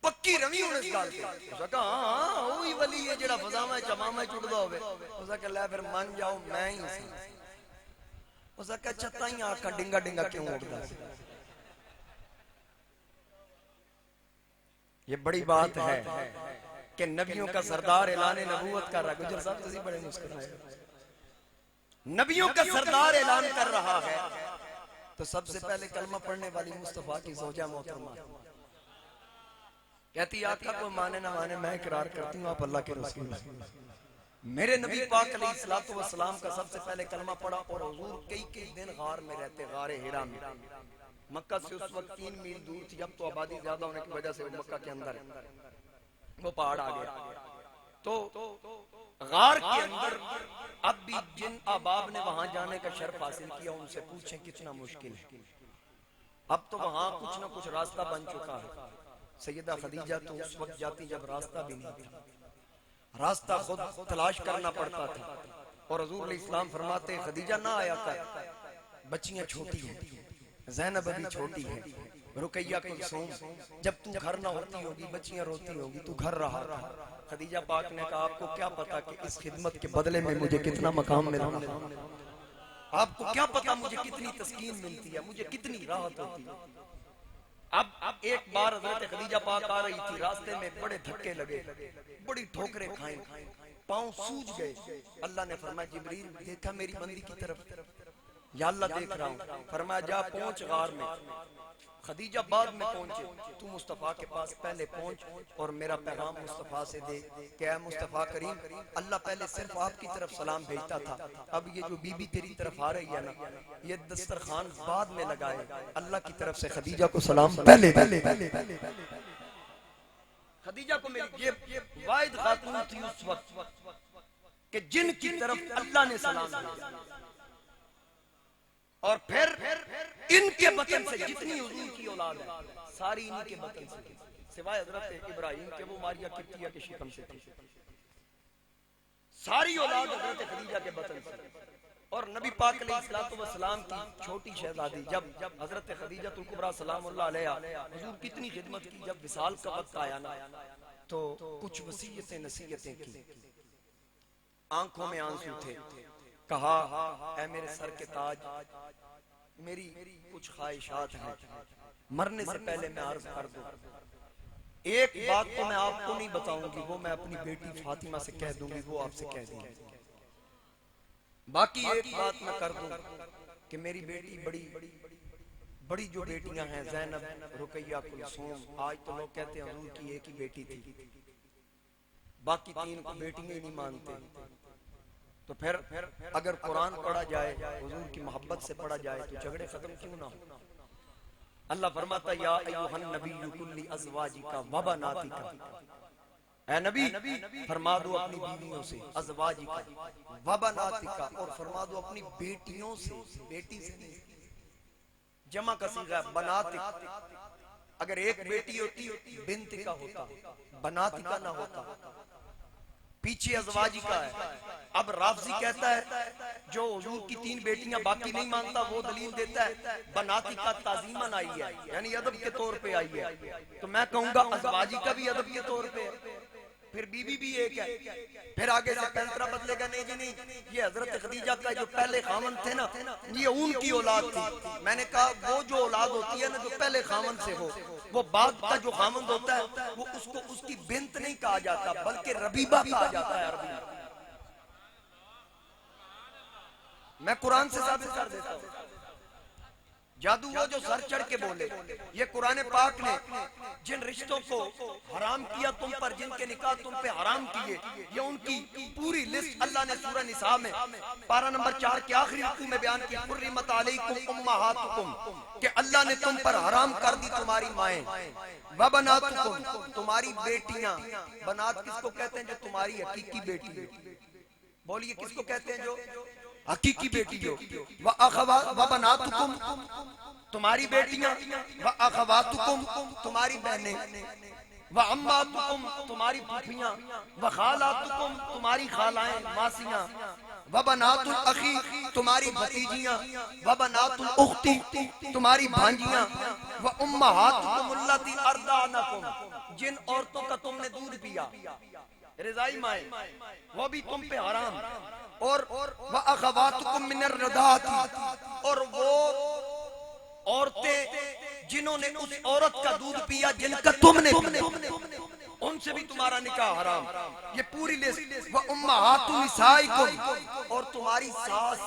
पक्की रमी हूं इस गाल के। उसने कहा हाँ वही वली है जेड़ा फजामा चमामा चुड़दा होवे। उसने कहा ले फिर मान जाओ मैं ही सी। उसने कहा अच्छा ताई आंखा डिंगा डिंगा क्यों उड़दा? ये बड़ी बात है कि नबियों का सरदार ऐलान नबूवत कर रहा है। गुजर साहब तुसी बड़े मुस्कुराए। नबियों का सरदार ऐलान कर रहा है तो सबसे पहले कलमा पढ़ने वाली मुस्तफा की ज़ौजा मोहतरमा कहती आका को माने ना माने मैं इकरार करती हूँ आप अल्लाह के रसूल हैं। मेरे नबी पाक अलैहिस्सलातु वस्सलाम का सबसे पहले कलमा पढ़ा और हुजूर कई कई दिन गार में रहते, गारे हिरा में। मक्का से उस वक्त 3 मील दूर थी, अब तो आबादी ज्यादा होने की वजह से वो मक्का के अंदर है, वो पहाड़ आ गया। तो गार के अंदर अब भी जिन अहबाब ने वहां जाने का शर्फ हासिल किया उनसे पूछें कितना मुश्किल है। अब तो वहां कुछ ना कुछ रास्ता बन चुका है। सैयदा खदीजा तो उस वक्त जाती जब रास्ता भी नहीं था, रास्ता खुद तलाश करना पड़ता था। और हुजूर अलैहि सलाम फरमाते खदीजा ना आया कर, बच्चियां छोटी हैं, ज़ैनब अभी छोटी है, रुकैया कुलसूम, जब तू घर ना होती होगी बच्चियां रोती होगी, तू घर रहा था। खदीजा पाक ने कहा आपको क्या पता कि इस खिदमत के बदले में मुझे कितना मकाम मिला, आपको क्या पता मुझे कितनी तस्कीन मिलती है, मुझे कितनी राहत होती है। अब एक बार हज़रत खदीजा पाक आ रही थी, रास्ते में बड़े धक्के लगे, बड़ी ठोकरें खाई, पांव सूज गए। अल्लाह ने फरमाया जिब्रील देखा मेरी बंदी की तरफ? या अल्लाह देख रहा हूं। फरमाया जा पहुंच गार में। खदीजा बाद में पहुंचे, तू मुस्तफा के पास पहले पहुंच और मेरा पैगाम मुस्तफा से दे कि ऐ मुस्तफा करीम अल्लाह पहले सिर्फ आपकी तरफ सलाम भेजता था, अब ये जो बीबी तेरी तरफ आ रही है ना, ये दस्तरखान बाद में लगाए, अल्लाह की तरफ से खदीजा को सलाम पहले दे। खदीजा को मेरी ये वाहिद खातून थी उस वक्त कि जिनकी तरफ अल्लाह ने सलाम भेजा। और फिर इनके बतन से जितनी हुजूर की औलाद है सारी इन्हीं के बतन से, सिवाय हजरत इब्राहिम के, वो मारिया किप्तिया के शिकम से थी। सारी औलाद हजरत खदीजा के बतन से। और नबी पाक अलैहिस्सलातु वस्सलाम की छोटी शहजादी जब हजरत खदीजतुल कुबरा सलामुल्लाह अलैहा हुजूर कितनी खिदमत की, जब विसाल का वक्त आया ना तो कुछ वसीयतें नसीहतें की, आंखों में आंसू थे। कहा ऐ मेरे सर के ताज, मेरी कुछ ख्वाहिशात हैं, मरने से पहले मैं अर्ज कर दूं। एक बात तो मैं आपको नहीं बताऊंगी, वो मैं अपनी बेटी फातिमा से कह दूंगी, वो आपसे कह देंगी। बाकी एक बात मैं कर दूं कि मेरी बेटी बड़ी जो बेटियां हैं ज़ैनब, रुकैया, कुलसूम, आज तो लोग कहते हैं हुजूर की एक ही बेटी थी, बाकी 3 को बेटियां ही नहीं मानते। तो फिर अगर कुरान पढ़ा जाए, हुजूर की मोहब्बत से पढ़ा जाए तो झगड़े खत्म क्यों ना हो। अल्लाह फरमाता या अय्युहन नबिय्यु कुल्ली अज़वाजिका व बनातिका, ऐ नबी फरमा दो अपनी बीवियों से, अज़वाजिका व बनातिका, और फरमा दो अपनी बेटियों से, बेटी से नहीं, जमा का सीगा बनातिक। अगर एक बेटी होती बिन्त का होता, बनातिका ना होता, पीछे अज़वाजिका है। अब राफ़ज़ी कहता है जो हुजूर की 3 बेटियां बाकी नहीं मानता, वो दलील देता है बनातिका ताज़ीमन आई है, यानी अदब के तौर पे आई है। तो मैं कहूंगा अज़वाजिका भी अदब के तौर पे है, फिर बीबी भी एक है। फिर आगे से पैंतरा बदलेगा, नहीं जी नहीं, ये हजरत खदीजा का जो पहले खामन थे ना, ये उनकी औलाद थी। मैंने कहा वो जो औलाद होती है ना जो पहले खामन से हो, वो बाद का जो खामन होता है वो उसको उसकी बिन्त नहीं कहा जाता बल्कि रबीबा कहा जाता है अरबी में। मैं कुरान से साबित कर देता हूं। जादू वो जो सर चढ़ के बोले, ये कुरान पाक ने जिन रिश्तों को हराम किया तुम पर, जिनके निकाह तुम पे हराम किए, ये उनकी पूरी लिस्ट अल्लाह ने सूरह निसा में पारा नंबर 4 के आखिरी रुकू में बयान की। हुर्रिमत अलैकुम उम्महातुकुम, कि अल्लाह ने तुम पर हराम कर दी तुम्हारी माएं, व बनातुकुम, तुम्हारी बेटियां। बनात किसको कहते हैं? जो तुम्हारी हकीकी बेटी है। बोलिए किसको कहते हैं? जो हकीकी बेटी जो। व अखवा व बनातुकुम, तुम्हारी बेटियां, व अखवातुकुम तुम्हारी बहनें, व अम्मातुकुम तुम्हारी फूफियां, व खालातुकुम तुम्हारी खालाएं मासियां, व बनातुल अखी तुम्हारी भतीजियां, व बनातुल उख्ती तुम्हारी भांजियां, व उम्महातुकुम अल्लती अर्दानकुम जिन औरतों का तुमने दूध पिया, रिज़ाई माए, वो भी तुम पे हराम, और व अखवातुकुम मिनर रदाती और वो औरतें जिन्होंने उस औरत का दूध पिया जिनका तुमने उनसे भी तुम्हारा निकाह हराम। ये पूरी लिस्ट। व उम्महातु निसाइकुम और तुम्हारी सास,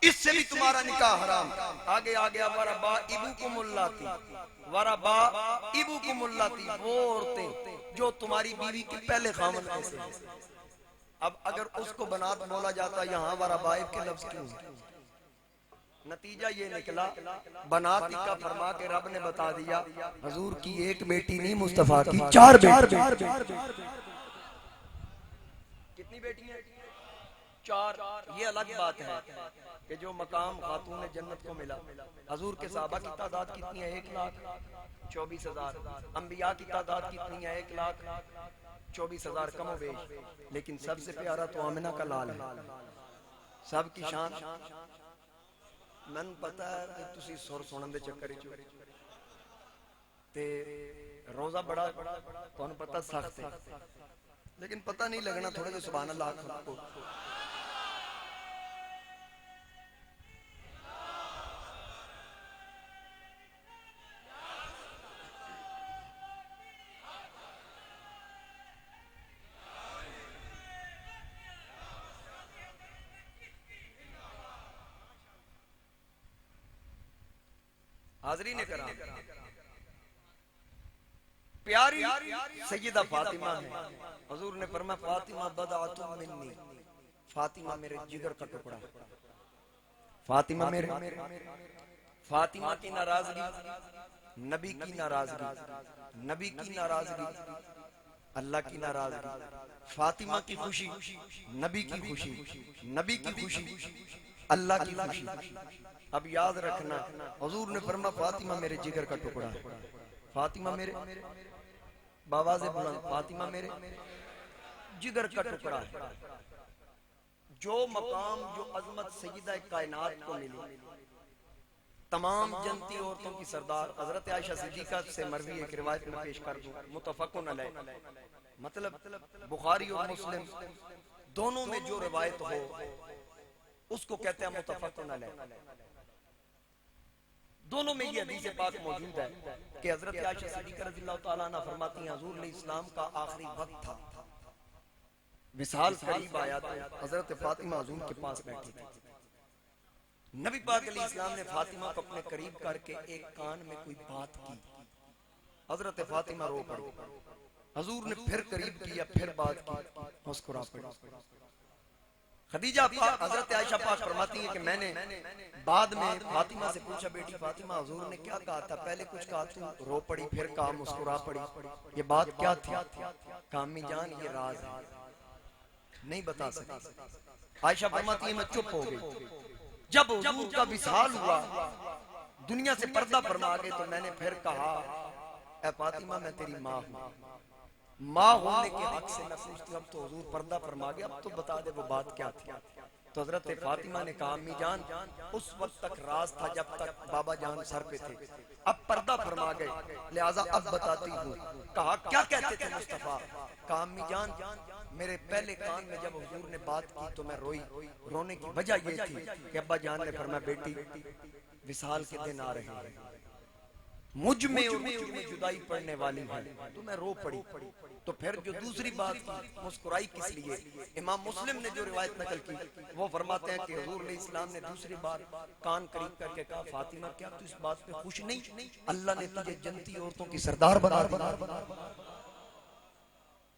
इससे भी तुम्हारा निकाह हराम। आगे आ गया वरबा इबुकुमुल्लाती, वरबा इबुकुमुल्लाती वो औरतें जो तुम्हारी बीवी के पहले खामन में से। अब अगर उसको बनात बोला जाता यहाँ वरबाइब के लफ्ज क्यों? नतीजा ये निकला बनात का फरमा के रब ने बता दिया हजूर की एक बेटी नहीं मुस्तफा की चार बेटी। कितनी बेटियां? चार। ये अलग बात है कि जो मकाम खातून जन्नत को मिला। हजूर के साहबा की तादाद कितनी है? 1,24,000। अंबिया की तादाद कितनी है? 1,24,000 कम बेश। लेकिन सबसे प्यारा तो आमिना का लाल है। सबकी शान मन पता है कि तुसी सुर सुनन दे चक्कर ते रोजा बड़ा तुहानू पता सख्त है, लेकिन पता नहीं लगना थोड़े जो सुभान अल्लाह को। हाजरी ने करा प्यारी सैयदा फातिमा है। हुजूर ने फरमाया फातिमा बदअतुम मिन्नी, फातिमा मेरे जिगर का टुकड़ा। फातिमा मेरे, फातिमा की नाराजगी नबी की नाराजगी, नबी की नाराजगी अल्लाह की नाराजगी, फातिमा की खुशी नबी की खुशी, नबी की खुशी अल्लाह की खुशी। अब याद रखना हुजूर ने फरमाया फातिमा मेरे जिगर का टुकड़ा, फातिमा मेरे बाबा से बुलंद, फातिमा मेरे जिगर का टुकड़ा है। जो मकाम जो अजमत सैयदा कायनात को मिली, तमाम जनती औरतों की सरदार हजरत आयशा सिद्दीका से मरवी एक रिवायत में पेश कर दूं, मुतफक्कुन अलैह, मतलब बुखारी और मुस्लिम दोनों में जो रिवायत हो उसको कहते हैं मुतफक्कुन अलैह। दोनों में ये हदीस पाक मौजूद है कि हजरत आयशा सिद्दीका रज़ियल्लाहु तआला अन्हा फरमाती हैं हुजूर ने इस्लाम का आखिरी वक्त था, विसाल करीब आया तो हजरत फातिमा हुजूर के पास बैठी थी। नबी पाक अलैहिस्सलाम ने फातिमा को अपने करीब करके एक कान में कोई बात की, हजरत फातिमा रो पड़ी। हुजूर ने फिर करीब किया, फिर बात की, मुस्कुरा पड़ी। खदीजा हजरत आयशा पाक फरमाती है कि मैंने बाद में फातिमा से पूछा बेटी फातिमा हुजूर ने क्या कहा था? पहले कुछ कहा तू रो पड़ी, फिर कहा मुस्कुरा पड़ी, ये बात क्या थी? कामी जान ये राज है, नहीं बता सकी। आयशा फरमाती है मैं चुप हो गई। जब हुजूर का विसाल हुआ, दुनिया से पर्दा फरमा गए, तो मैंने फिर कहा ए फातिमा मैं तेरी माँ हूँ, माँ होने के हक से मैं पूछती हूँ, अब तो हुजूर पर्दा फरमा गया, अब तो बता दे वो बात क्या थी। तो हजरत फातिमा ने कहा अम्मी जान उस वक्त तक राज था जब तक बाबा जान सर पे थे, अब पर्दा फरमा गए, लिहाजा अब बताती हूँ। कहा क्या कहते थे मुस्तफा? कहा अम्मी जान मेरे पहले कान में जब हुजूर ने बात की तो मैं रोई। रोने की वजह ये थी कि अब्बा जान ने फरमाया बेटी विसाल के दिन आ रहे हैं, मुझ में और तुझ में जुदाई पड़ने वाली है, तो मैं रो पड़ी। तो फिर जो दूसरी बात की मुस्कुराई किस लिए? इमाम मुस्लिम ने जो रिवायत नकल की वो फरमाते हैं कि हुजूर ने इस्लाम ने दूसरी बार कान करीब करके कहा फातिमा क्या तू इस बात पे खुश नहीं? अल्लाह ने तुझे जन्नती औरतों की सरदार बना दिया।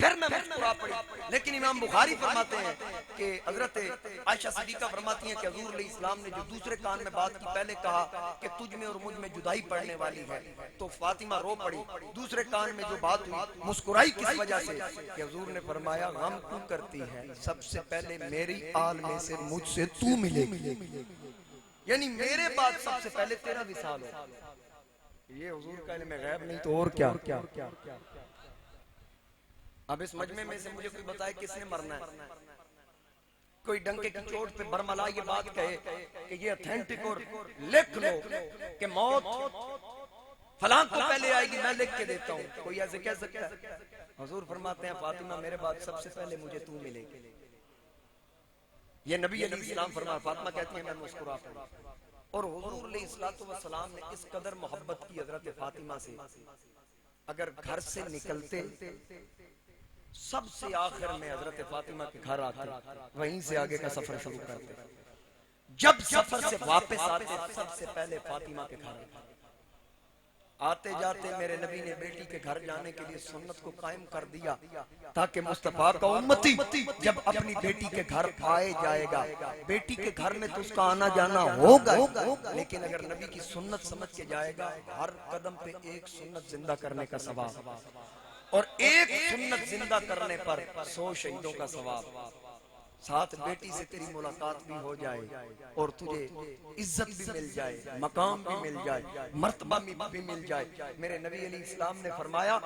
फिर मैं मुस्कुरा पड़ी। लेकिन इमाम बुखारी फरमाते हैं कि हजरत आयशा सिद्दीका फरमाती हैं कि हुजूर अलैहि इस्लाम ने जो दूसरे कान में बात की, पहले कहा कि तुझ में और मुझ में जुदाई पड़ने वाली है, तो फातिमा रो पड़ी। दूसरे कान में जो बात हुई मुस्कुराई किस वजह से? कि हुजूर ने फरमाया गम तू करती है, सबसे पहले मेरी आल में से मुझसे तू मिलेगी। यानी मेरे बाद सबसे पहले तेरा विसाल हो। ये हुजूर का इल्म गैब नहीं तो और क्या। अब इस मजमे में से मुझे कोई बताए किसने मरना है। कोई डंके की चोट पे बरमला ये बात कहे कि ये ऑथेंटिक और लिख लो कि मौत फलां को पहले आएगी, मैं लिख के देता हूँ। कोई ऐसे कह सकता है? हुजूर फरमाते हैं फातिमा मेरे बाद सबसे पहले मुझे तू मिलेगी। ये नबी अलैहिस्सलाम फरमा, फातिमा कहती है मैं मुस्कुरा पड़ी। और हुजूर अलैहिस्सलाम ने इस कदर मोहब्बत की हजरत फातिमा से, अगर घर से निकलते सबसे आखिर में हजरत फातिमा के घर आते, वहीं से आगे का सफर शुरू करते। जब सफर से वापस आते सबसे पहले फातिमा के घर आते जाते मेरे नबी ने बेटी के घर जाने के लिए सुन्नत को कायम कर दिया, ताकि मुस्तफा का उम्मती जब अपनी बेटी के घर आए जाएगा, बेटी के घर में तो उसका आना जाना होगा, लेकिन अगर नबी की सुन्नत समझ के जाएगा, हर कदम पे एक सुन्नत जिंदा करने का सवाब, और एक सुन्नत जिंदा करने पर 100 शहीदों का सवाब। साथ बेटी से तेरी मुलाकात भी हो जाए और तुझे इज्जत भी मिल जाए, मकाम भी मिल जाए, मर्तबा भी मिल जाए। मेरे नबी अलैहिस्सलाम ने फरमाया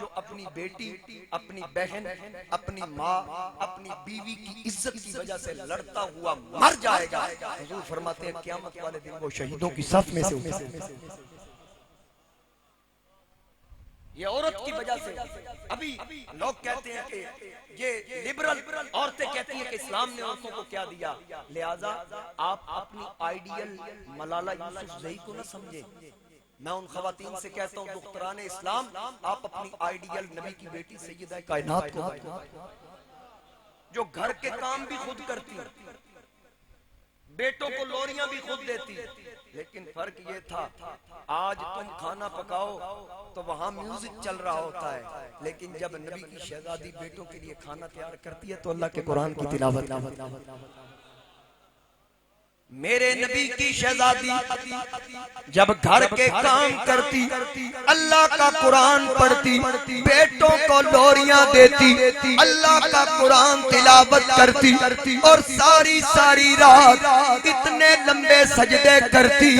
जो अपनी बेटी, अपनी बहन, अपनी माँ, अपनी बीवी की इज्जत की वजह से लड़ता हुआ मर जाएगा, हुजूर फरमाते हैं क़यामत वाले दिन वो शहीदों की सफ में से उठेगा। ये औरत की वजह से अभी लोग कहते हैं कि ये लिबरल औरतें कहती हैं कि इस्लाम ने औरतों को क्या दिया, लिहाजा आप अपनी आइडियल मलाला यूसुफजई को ना समझे। मैं उन खवातीन से कहता हूँ दुख्तरान इस्लाम, आप अपनी आइडियल नबी की बेटी सैयदा कायनात को, जो घर के काम भी खुद करती, बेटों को लोरियां भी खुद देती, लेकिन फर्क ये था आज तुम खाना पकाओ तो वहां म्यूजिक चल रहा होता है, लेकिन जब नबी की शहजादी बेटों के लिए खाना तैयार करती है तो अल्लाह के कुरान की तिलावत। मेरे नबी की शहजादी जब घर के काम करती, अल्लाह का कुरान पढ़ती, बेटों को लोरियां देती, अल्लाह का कुरान तिलावत करती, और सारी सारी रात इतने लंबे सजदे करती,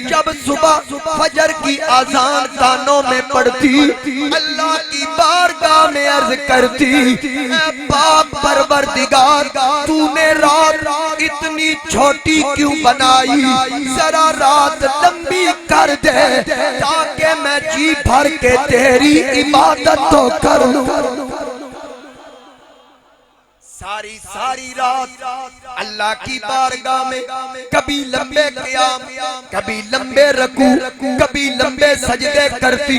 जब सुबह फजर की आजान कानों में पड़ती, अल्लाह की बारगाह में अर्ज करती, पाक परवरदिगार तूने रात इतनी छोटी क्यों बनाई, जरा रात लंबी कर दे ताकि मैं जी भर के तेरी इबादत तो कर लूं। सारी सारी रात अल्लाह की बारगाह में कभी लंबे क़याम, कभी लंबे रकू, कभी लंबे सजदे करती,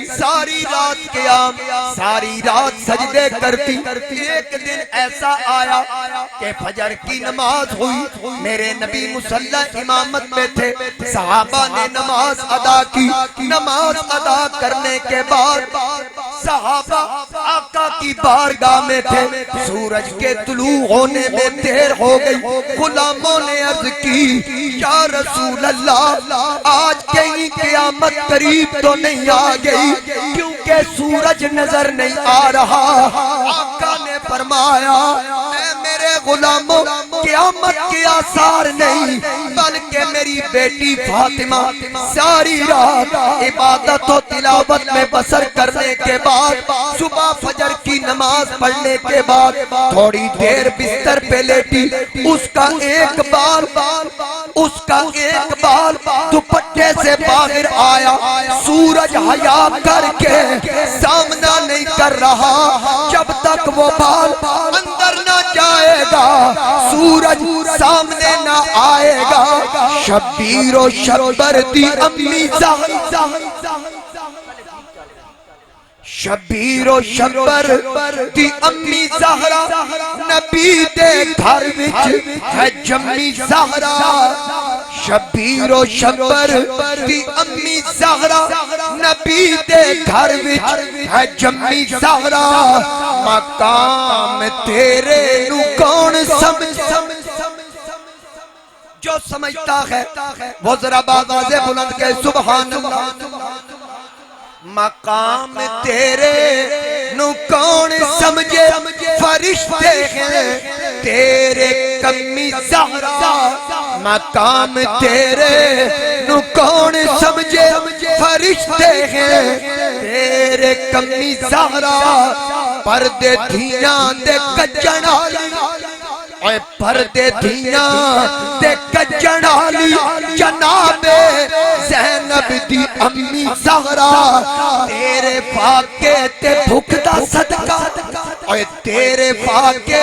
सारी रात क़याम, सारी रात सजदे करती। एक दिन ऐसा आया कि फजर की नमाज हुई, मेरे नबी मुसल्ला इमामत में थे, सहाबा ने नमाज अदा की। नमाज अदा करने के बाद सहाबा आका की बारगाह में थे, सूरज के तुलू होने में देर हो गई। गुलामों ने अर्ज की या रसूल अल्लाह, आज कहीं क़यामत करीब तो नहीं आ गई, क्योंकि सूरज नजर नहीं आ रहा। आका ने फरमाया मेरे गुलामों, क़यामत के आसार नहीं, बल्कि मेरी बेटी फातिमा सारी रात इबादत और तिलावत में बसर करने के बाद, सुबह फजर की नमाज पढ़ने के बाद थोड़ी देर बिस्तर पे लेटी, उसका एक बाल दुपट्टे से बाहर आया। सूरज हया करके सामना नहीं कर रहा, जब तक वो बाल अंदर ना जाएगा सूरज सामने ना आएगा। शब्बीरो शब्बर दी अम्मी शबीरो शब्बर दी अम्मी ज़हरा, नबी दे घर विच है जम्मी ज़हरा। शबीरो शब्बर दी अम्मी ज़हरा, नबी दे घर विच है जम्मी ज़हरा। मकाम तेरे नु कौन समझ, जो समझता है वो जरा आवाज़ बुलंद के सुभान अल्लाह। मकाम तेरे नु कौन समझे फरिश्ते हैं तेरे कमी ज़हरा मकाम तेरे नु कौन समझे फरिश्ते हैं तेरे कमी ज़हरा पर्दे धियां दे कज्जण ओए पर्दे धियां दे कज्जण वाली जनाबे ज़ैनब दी अम्मी ज़हरा तेरे फाके ते भुख दा सदका ओए तेरे फाके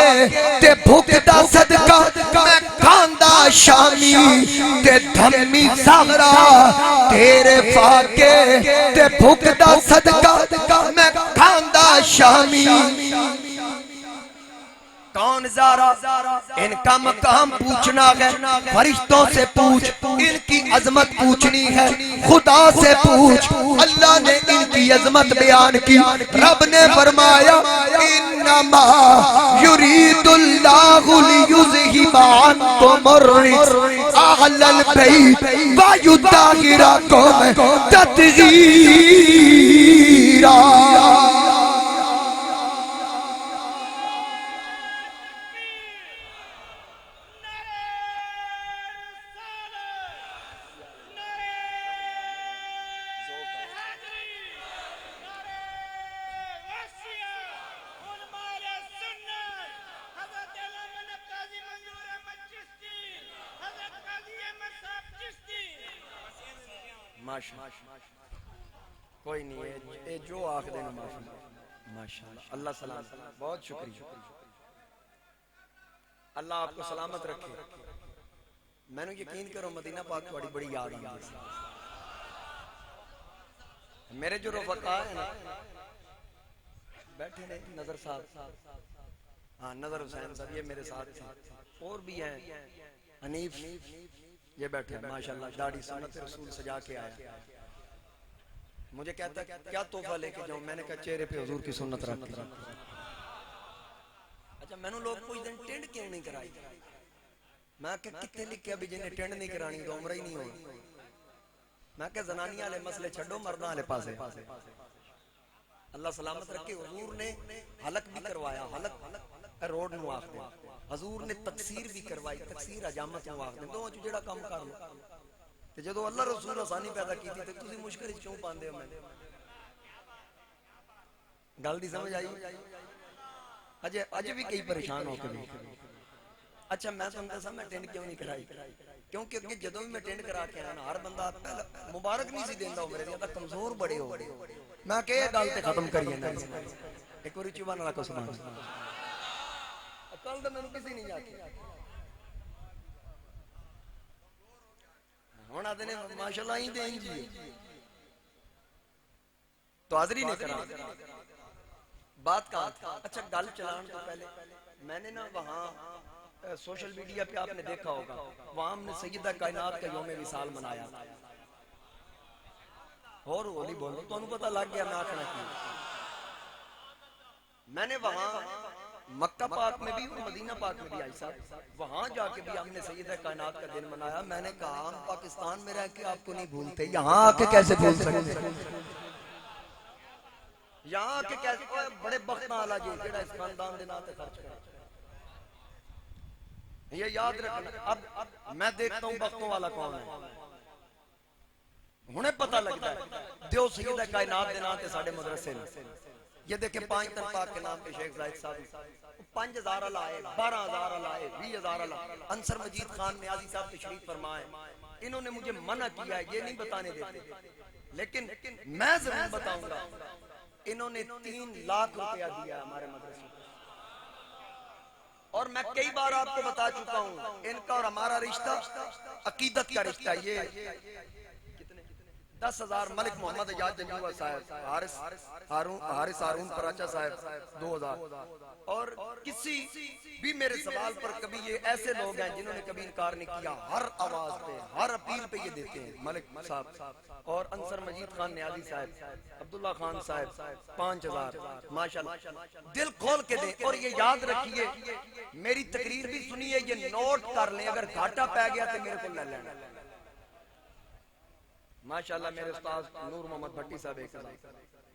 ते भुख दा सदका मैं खांदा शामी ते धम्मी ज़हरा तेरे फाके ते भुख दा सदका मैं खांदा शामी कौन ज़ारा इनका मकाम पूछना है फरिश्तों से पूछ इनकी अजमत पूछनी है खुदा से पूछ अल्लाह ने इनकी अजमत बयान की रब ने फरमाया इन्नमा युरीदुल्लाहु लियुज़हिबा अन्कुम अर्रिज अहलल बैत व युताहिरकुम तत्गीरा कोई नहीं है ये जो आख देना माशाल्लाह अल्लाह सलाम बहुत शुक्रिया अल्लाह आपको सलामत रखे मैंने यकीन करो मदीना पाक थोड़ी बड़ी याद आती है मेरे जो रफ़क़ा है ना बैठे ने नजर साहब हाँ नजर हुसैन साहब ये मेरे साथ थे और भी हैं हनीफ ये बैठे हैं माशाल्लाह दाढ़ी सुन्नत रसूल सजा के आया मुझे कहता क्या तोहफा लेके जाऊं मैंने कहा चेहरे पे हुजूर की सुन्नत रख दी अच्छा मैंने लोग कोई दिन टेंड क्यों नहीं कराई मैं कहा कितने लिखे भी जिन्हें टेंड नहीं करानी तो उम्र ही नहीं होनी मैं कहा जनानियां वाले मसले छड्डो मर्दां वाले पासे अल्लाह सलामत रखे हुजूर ने हलक भी करवाया हलक रोड नु आखदे हजूर ने तकसीर भी करवाई तकसीर हजामत नु आखदे दो जेड़ा काम कर लो ते जदों अल्लाह रसूल आसानी पैदा कीती ते तुसी मुश्किल क्यों पांदे हो मैं गल दी समझ आई अज भी कई परेशान हो के अच्छा मैं तुहानू दसां मैं टेंड क्यों नहीं कराई क्योंकि अगे जदों भी मैं टेंड करा के आया ना हर बंदा मुबारक नहीं सी देंदा मेरे दी तां कमजोर बड़े हो मैं कह गल ते खत्म करिए ना एक बार चुबान वाला को सुभान कल तो मैंने किसी नहीं आके हुण आदे ने माशाल्लाह ही दे जी तो हाजरी नहीं करा बात का अच्छा गल चलाने तो पहले मैंने ना वहां सोशल मीडिया पे आपने देखा होगा वहां हमने सैयदा कायनात का यौम विसाल मनाया और होली बोलो तो पता लग गया मैं आखना की मैंने वहां मक्का पाक में भी और मदीना पाक में भी आई साहब वहां जाके भी हमने सैयदा कायनात का दिन मनाया मैंने कहा हम पाकिस्तान में रह के आपको नहीं भूलते यहाँ आके कैसे भूल सकते यहाँ आके कैसे बड़े बख्त वाला जी जेड़ा इस खानदान दे नाते खर्च करे ये याद रखना अब मैं देखता हूँ बख्तों वाला कौन है हुणे पता लगता है दियो सैयदा कायनात दे नाते साडे मदरसे ने ये देखे 5 तन पाक के नाम पे शेख जाहिद साहब 5000 लाए 12000 लाए 20000 लाए अंसर मजीद खान नियाजी साहब तशरीफ फरमाए इन्होंने मुझे मना किया ये नहीं बताने देते लेकिन मैं जरूर बताऊंगा इन्होंने 3 लाख रुपया दिया हमारे मदरसे और मैं कई बार आपको बता चुका हूं इनका और हमारा रिश्ता अकीदत का रिश्ता ये 10,000 मलिक मोहम्मद एजाज जंजूआ साहब हारिस हारून पराचा साहब 2000 और किसी भी मेरे सवाल पर कभी ये ऐसे लोग हैं जिन्होंने कभी इनकार नहीं किया हर आवाज पे हर अपील पे ये देते हैं मलिक साहब और अंसर मजीद खान नियाजी साहब अब्दुल्ला खान साहब 5000 माशाल्लाह दिल खोल के दें और ये याद रखिए मेरी तकरीर भी सुनिए ये नोट कर लें अगर घाटा पै गया तो मेरे को ले लेना माशाल्लाह मेरे उस्ताद नूर मोहम्मद भट्टी साहब एक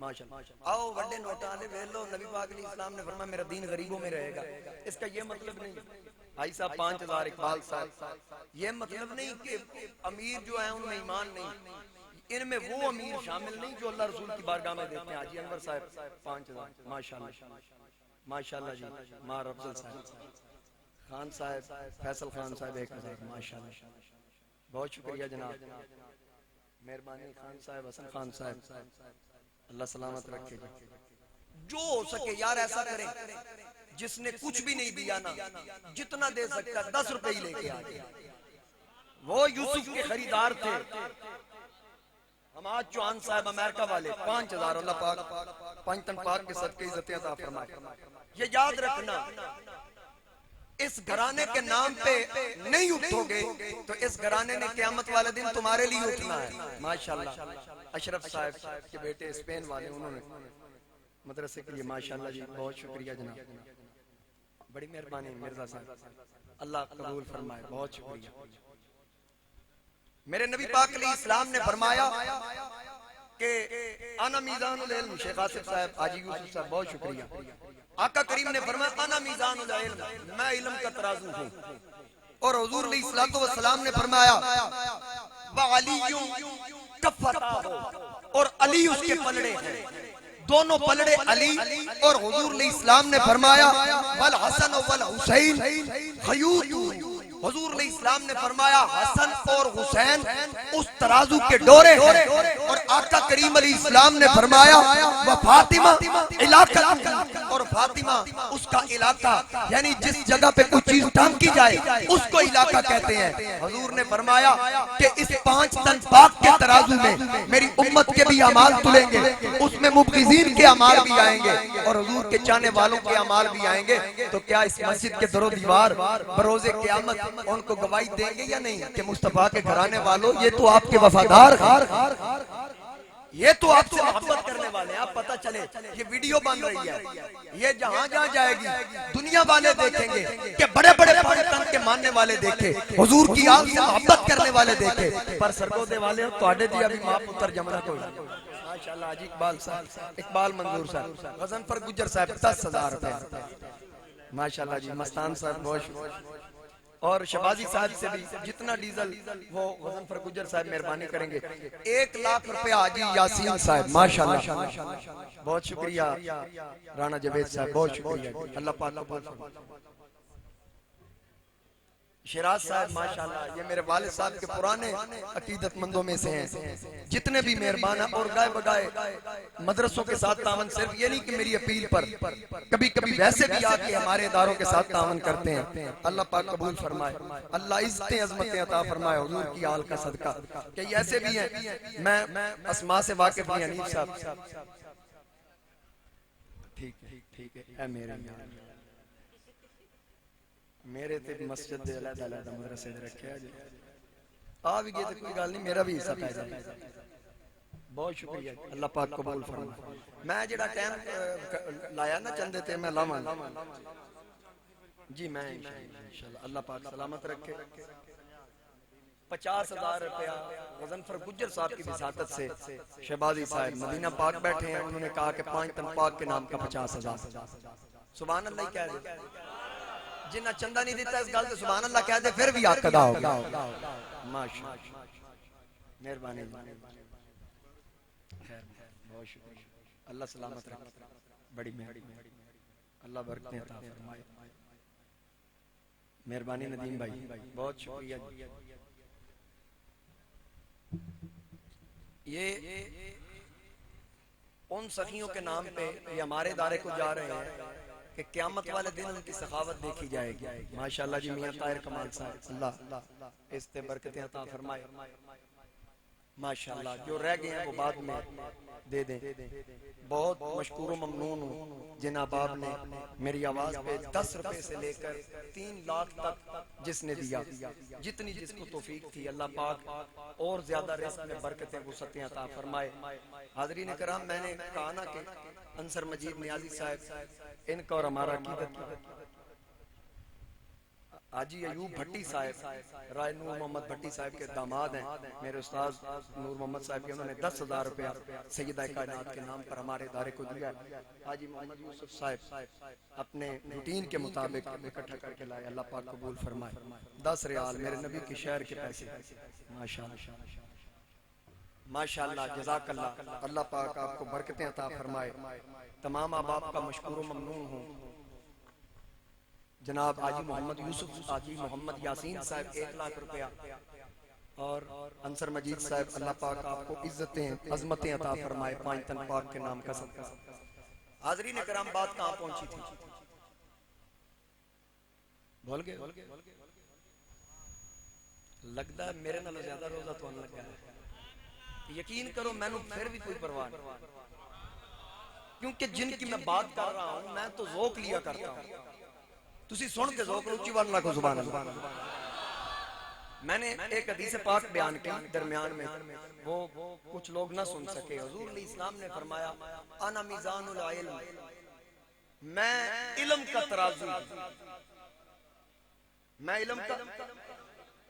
माशाल्लाह। आओ बड़े नोटा वाले वेख लो, नबी पाक अलैहि सलाम ने फरमाया मेरा दीन गरीबों में रहेगा। इसका ये मतलब नहीं भाई साहब 5000 इकबाल साहब, ये मतलब नहीं कि अमीर जो है उनमें ईमान नहीं, इनमें वो अमीर शामिल नहीं जो अल्लाह रसूल की बारगाह में देते हैं। हाजी अनवर साहब 5000 माशाल्लाह माशाल्लाह जी, मार अफजल साहब, खान साहब फैसल खान साहब 1000 माशाल्लाह, बहुत शुक्रिया जनाब, मेहरबानी खान साहब, हसन खान साहब, अल्लाह सलामत रखे। जो हो सके यार ऐसा करें, जिसने कुछ भी नहीं दिया ना, जितना दे सकता है 10 रुपए ही लेके आ जाए। वो यूसुफ के खरीदार थे हमाद चौहान साहब अमेरिका वाले, 5000 अल्लाह पाक पंचतन पाक के सदके इज्जत अता फरमाए। ये याद रखना, इस घराने के नाम पे नहीं उठोगे तो इस घराने ने क़यामत वाले दिन तुम्हारे लिए उठना है। माशाल्लाह अशरफ साहब के बेटे स्पेन वाले, उन्होंने मदरसे के लिए माशाल्लाह जी, बहुत शुक्रिया जनाब, बड़ी मेहरबानी मिर्जा साहब, अल्लाह कबूल फरमाए, बहुत शुक्रिया। मेरे नबी पाक अलैहिस्सलाम ने फरमाया कि आना मीज़ानुल इल्म, शेख आसिफ साहब, हाजी यूसुफ साहब, बहुत शुक्रिया। आका करीम ने फरमाया आना मीज़ानुल इल्म, मैं इल्म का तराजू हूं। और हुजूर अलैहिस्सलातु वस्सलाम ने फरमाया व अलीयुन कफ़ताहु, और अली उसके पलड़े हैं, दोनों पलड़े अली। और हुजूर अलैहिस्सलाम ने फरमाया वल हसन वल हुसैन खयूत, हुजूर अलैहिस्सलाम ने फरमाया हसन और हुसैन उस तराजू के डोरे हैं। और आका करीम अलैहिस्सलाम ने फरमाया व फातिमा इलाका, और फातिमा उसका इलाका, यानी जिस जगह पे कोई चीज टांकी जाए उसको इलाका कहते हैं। हुजूर ने फरमाया कि इस 5 टन पाक के तराजू में मेरी उम्मत के भी अमाल तुलेंगे, उसमें मुबग़िज़ीन के अमाल भी आएंगे और हुजूर के चाहने वालों के अमाल भी आएंगे। तो क्या इस मस्जिद के दरो दीवार बरोज़े क़यामत उनको गवाही देंगे या नहीं कि मुस्तफा के घराने वालों ये तो आपके वफादार, ये तो आपसे मोहब्बत करने वाले हैं। आप पता चले ये वीडियो बन रही है, ये जहां जहां जाएगी दुनिया वाले देखेंगे कि बड़े बड़े पंडितन के मानने वाले देखे, हुजूर की आग से मोहब्बत करने वाले देखे, पर सरगोदे वाले तोड़े दिया भी मां पुत्र जमना कोई माशाल्लाह। हाजी इकबाल साहब, इकबाल मंजूर साहब, गजनफर गुज्जर साहब 10,000 रुपए माशाल्लाह जी, मस्तान साहब बहुत, और शबाजी साहब से भी जितना डीजल वो गजनफर गुज्जर साहब मेहरबानी करेंगे। 1 लाख रुपया हाजी यासीन साहब माशाल्लाह, बहुत शुक्रिया। राणा जवेद साहब बहुत शुक्रिया, अल्लाह पाक कबूल फरमाए। शिराज साहब माशाल्लाह, ये मेरे वालिद साहब के पुराने अकीदतमंदों में से हैं, जितने भी मेहरबान हैं। और गाय बगाए मदरसों के साथ तावन, सिर्फ ये नहीं कि मेरी अपील पर, कभी कभी वैसे भी आके हमारे इदारों के साथ तावन करते हैं। अल्लाह पाक कबूल फरमाए, अल्लाह इज्जतें अज़मतें अता फरमाए हुजूर की आल का सदका। कि ऐसे भी हैं, मैं अस्मा से वाकिफ नहीं, हनीफ साहब ठीक है मेरे ते मस्जिद दे अलग-अलग मदरसे रखे आ भी गए तो कोई गल नहीं, मेरा भी हिस्सा पै जाए। बहुत शुक्रिया, अल्लाह पाक कबूल फरमाए। मैं जेड़ा टाइम लाया ना चंदे ते मैं लावां जी, मैं इंशाअल्लाह अल्लाह पाक सलामत रखे। 50,000 रुपया गजनफर गुज्जर साहब की विसादत से शहबाजी साहब मदीना पाक बैठे हैं, उन्होंने कहा कि 5 टन पाक के नाम का 50,000। सुभान अल्लाह कह दे, जिन्ना चंदा नहीं देता इस गल से सुभान अल्लाह कह दे, फिर भी हक अदा होगा। माशाअल्लाह मेहरबानी, बहुत शुक्रिया, अल्लाह सलामत रखे, बड़ी मेहरबानी, अल्लाह बरकतें अता फरमाए। मेहरबानी नदीम भाई, बहुत शुक्रिया। ये उन सखियों के नाम पे ये हमारे दायरे को जा रहे हैं कि क़यामत वाले दिन उनकी सखावत देखी जाएगी। माशाल्लाह जी, मियां ताहिर कमाल साहब, अल्लाह इस्ते बरकतें अता फरमाए। माशाल्लाह, जो रह गए हैं वो बाद में दे दें। बहुत मशकूर ममनून हूँ जिन अहबाब ने मेरी आवाज़ पे 10 रुपए से लेकर 3 लाख तक जिसने दिया, जितनी जिसको तौफीक थी, अल्लाह पाक और ज्यादा रिज़्क़ में बरकतें वुसअतें अता फरमाए। हाज़रीन किराम, मैंने कहा ना कि अंसर मजीद नियाज़ी साहब, इनका और हमारा अकीदत हाजी अयूब भट्टी साहब, राय नूर मोहम्मद भट्टी साहब के दामाद हैं, मेरे उस्ताद नूर मोहम्मद साहब के, उन्होंने 10,000 रुपया सैयदा कायनात के नाम पर हमारे इदारे को दिया। हाजी मोहम्मद यूसुफ साहब अपने रूटीन के मुताबिक इकट्ठा करके लाए, अल्लाह पाक कबूल फरमाए। 10 रियाल मेरे नबी के शहर के पैसे, माशाअल्लाह माशाअल्लाह, जज़ाकल्लाह। अल्लाह पाक आपको बरकतें अता फरमाए। तमाम अहबाब का मशकूर व ममनून हूँ। जनाब हाजी मोहम्मद यूसुफ, हाजी मोहम्मद यासीन साहब 1 लाख रुपया, और अंसर मजीद साहब, अल्लाह पाक आपको इज्जतें अजमतें अता फरमाए 5 तन पाक के नाम का सदका। हाज़रीन करम, बात कहाँ पहुंची थी? बोल गए? लगता है मेरे नालों ज्यादा रोजा तो लगा है। यकीन करो मैनू फिर भी कोई परवाह नहीं, क्योंकि जिनकी मैं बात कर रहा हूं मैं तो ज़ौक लिया करता हूं। तुसी सुन के ज़ौक ऊंची वाल ना को सुभान अल्लाह। मैंने एक हदीस पाक बयान की दरमियान में, वो कुछ लोग ना सुन सके। हुजूर अलैहि इस्लाम ने फरमाया अना मीज़ानुल इल्म, मैं इल्म का तराजू, मैं इल्म का,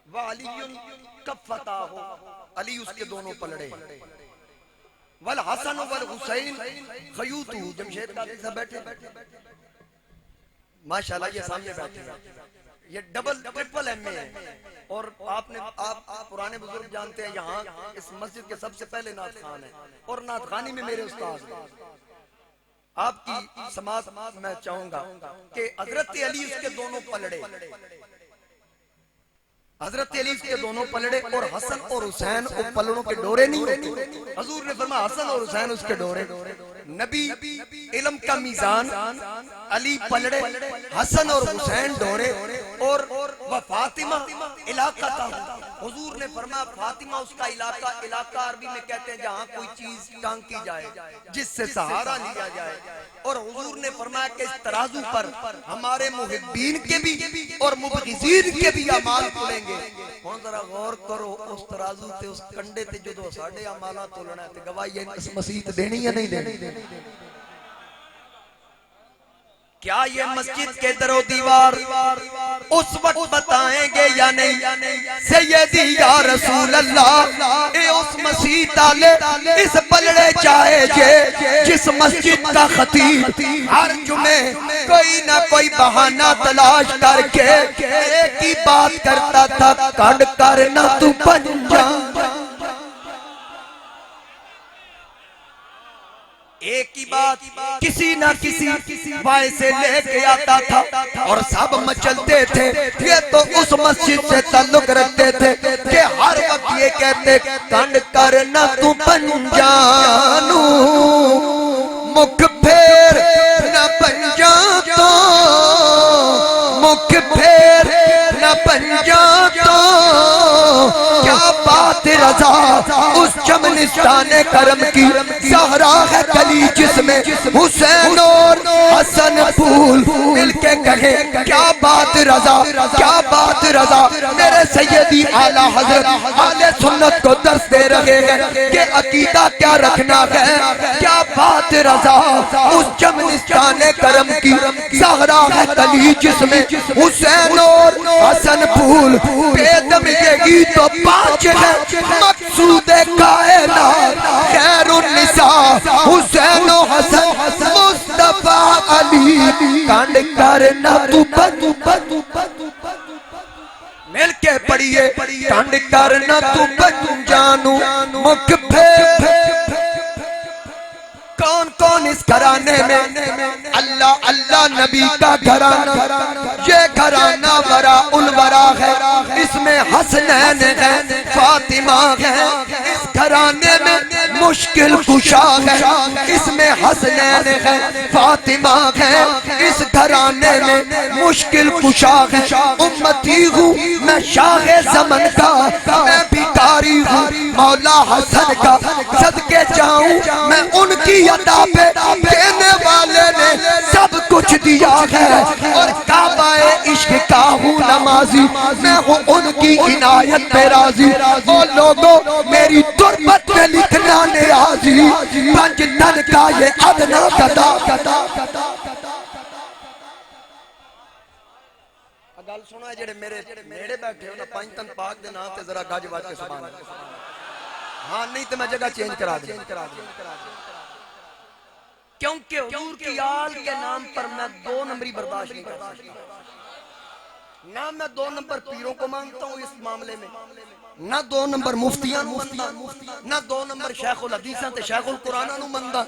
व अलीयुन कफ़ताहु, अली उसके दोनों पलड़े, वल हसन वल हुसैन खयूतु, जमशेद कादरी साहब बैठे माशाल्लाह, ये सामने बैठे हैं, ये डबल ट्रिपल एमए है। और आपने आप पुराने बुजुर्ग जानते हैं, यहाँ इस मस्जिद के सबसे पहले नात खान है, और नात खानी में मेरे उस्ताद हैं। आपकी समाज मैं चाहूंगा कि हजरत अली उसके दोनों पलड़े, हजरत अली के दोनों पलड़े, और हसन और हुसैन वो पलड़ों के डोरे नहीं होते। हजूर ने फरमाया हसन और हुसैन उसके डोरे। नबी इल्म का मीज़ान, अली पलड़े, हसन और हुसैन डोरे, और वह फातिमा इलाका था। हुजूर ने फरमाया फातिमा उसका इलाका, इलाका अरबी में कहते हैं जहाँ कोई चीज टांकी जाए, जिससे सहारा लिया जाए। और हुजूर ने फरमाया कि इस तराजू पर हमारे मुहिब्बीन के भी और मुबग़िज़ीन के भी अमाल तुलेंगे। हुण जरा गौर करो, उस तराजू ते उस कंडे ते जो साडे अमाला तोलना है, ते गवाही इस मसीह देनी या नहीं देनी? क्या ये मस्जिद के दरो दीवार उस वक्त बताएंगे या नहीं? सैयदी या रसूल अल्लाह, ए उस मसीह ताले इस पलड़े चाहे जे जिस मस्जिद का खतीब हर जुमे कोई ना कोई बहाना तलाश करके एक ही बात करता था, कांड कर ना तू पंजा। एक ही बात किसी ना किसी वाय से लेके आता था, और सब मचलते थे। ये तो उस मस्जिद से ताल्लुक रखते थे कि हर वक्त ये कहते कंड कर ना तू पंजानू, मुख फेर न पंजा तो, मुख फेर न पंजा तो, क्या बात रजा उस चमनिस्तान करम की, सहरा है गली जिसमें हुसैन और हसन फूल मिलके कहे क्या बात रजा, क्या बात रजा। मेरे सैयदी आला हजरत आले सुन्नत को दर्स दे रहे हैं कि अकीदा क्या रखना है। क्या बात रजा उस चमनिस्तान करम की, सहरा है गली जिसमें हुसैन और हसन फूल, बेदम ये गीत तो पांच है, मकसूद कायनात खैरुन निसा हुसैन हसन मुस्तफा अली, कांड करना तू मिल के पढ़िए, कांड करना तू पंजानू, मुख फेर। कौन कौन इस घराने में? अल्लाह अल्लाह नबी का घराना, ये घराना वरा उल वरा है, इसमें हसनैन है, फातिमा है। इस घराने में मुश्किल कुशा है, इसमें हसनैन है, फातिमा है। इस घराने में मुश्किल कुशा है। उम्मती हूँ मैं शाहे ज़मन का, मैं भिखारी हूँ मौला हसन का, सदके जाऊं मैं उनकी अदा पे, देने वाले ने सब कुछ दिया है। और काबाए इश्क का हूँ नमाजी, मैं हूँ उनकी इनायत पे राजी। और लोगों मेरी तुरबत में लिखना नियाजी, पंज तन का ये अदना कदा। गल सुनो है जेड़े मेरे नेड़े बैठे हो ना पंज तन पाक दे नाम ते जरा गज बाज के सुभान अल्लाह। हाँ नहीं तो मैं जगह चेंज करा दूं, क्योंकि हुजूर की आल के नाम पर मैं 2 नंबरी बर्दाश्त नहीं कर सकता। ना मैं 2 नंबर पीरों को मानता हूँ इस मामले में, ना 2 नंबर मुफ्तियां मानता, ना 2 नंबर शेखुल हदीसां ते शेखुल कुराना नु मनदा।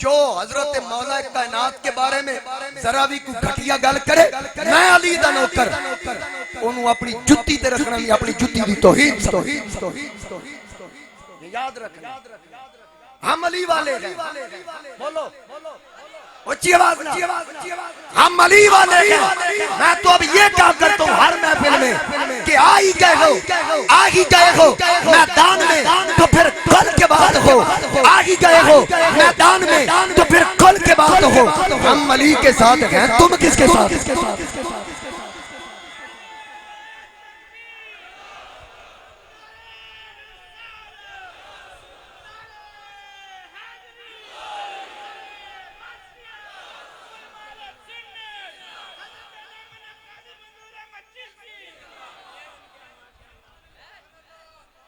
जो हजरत मौला कायनात के बारे में जरा भी कोई घटिया गल करे, मैं अली दा नौकर ओनू अपनी जुत्ती ते रखना नहीं, अपनी जुत्ती दी तौहीन याद रखना। हम अली वाले हैं, बोलो ऊंची आवाज ना, हम अली वाले हैं। मैं तो अब ये काम करता हूँ हर महफिल में कि आ ही गए हो मैदान में तो फिर कल के बाद हो, आ ही गए हो मैदान में तो फिर कल के बाद हो। हम अली के साथ हैं, तुम किसके साथ?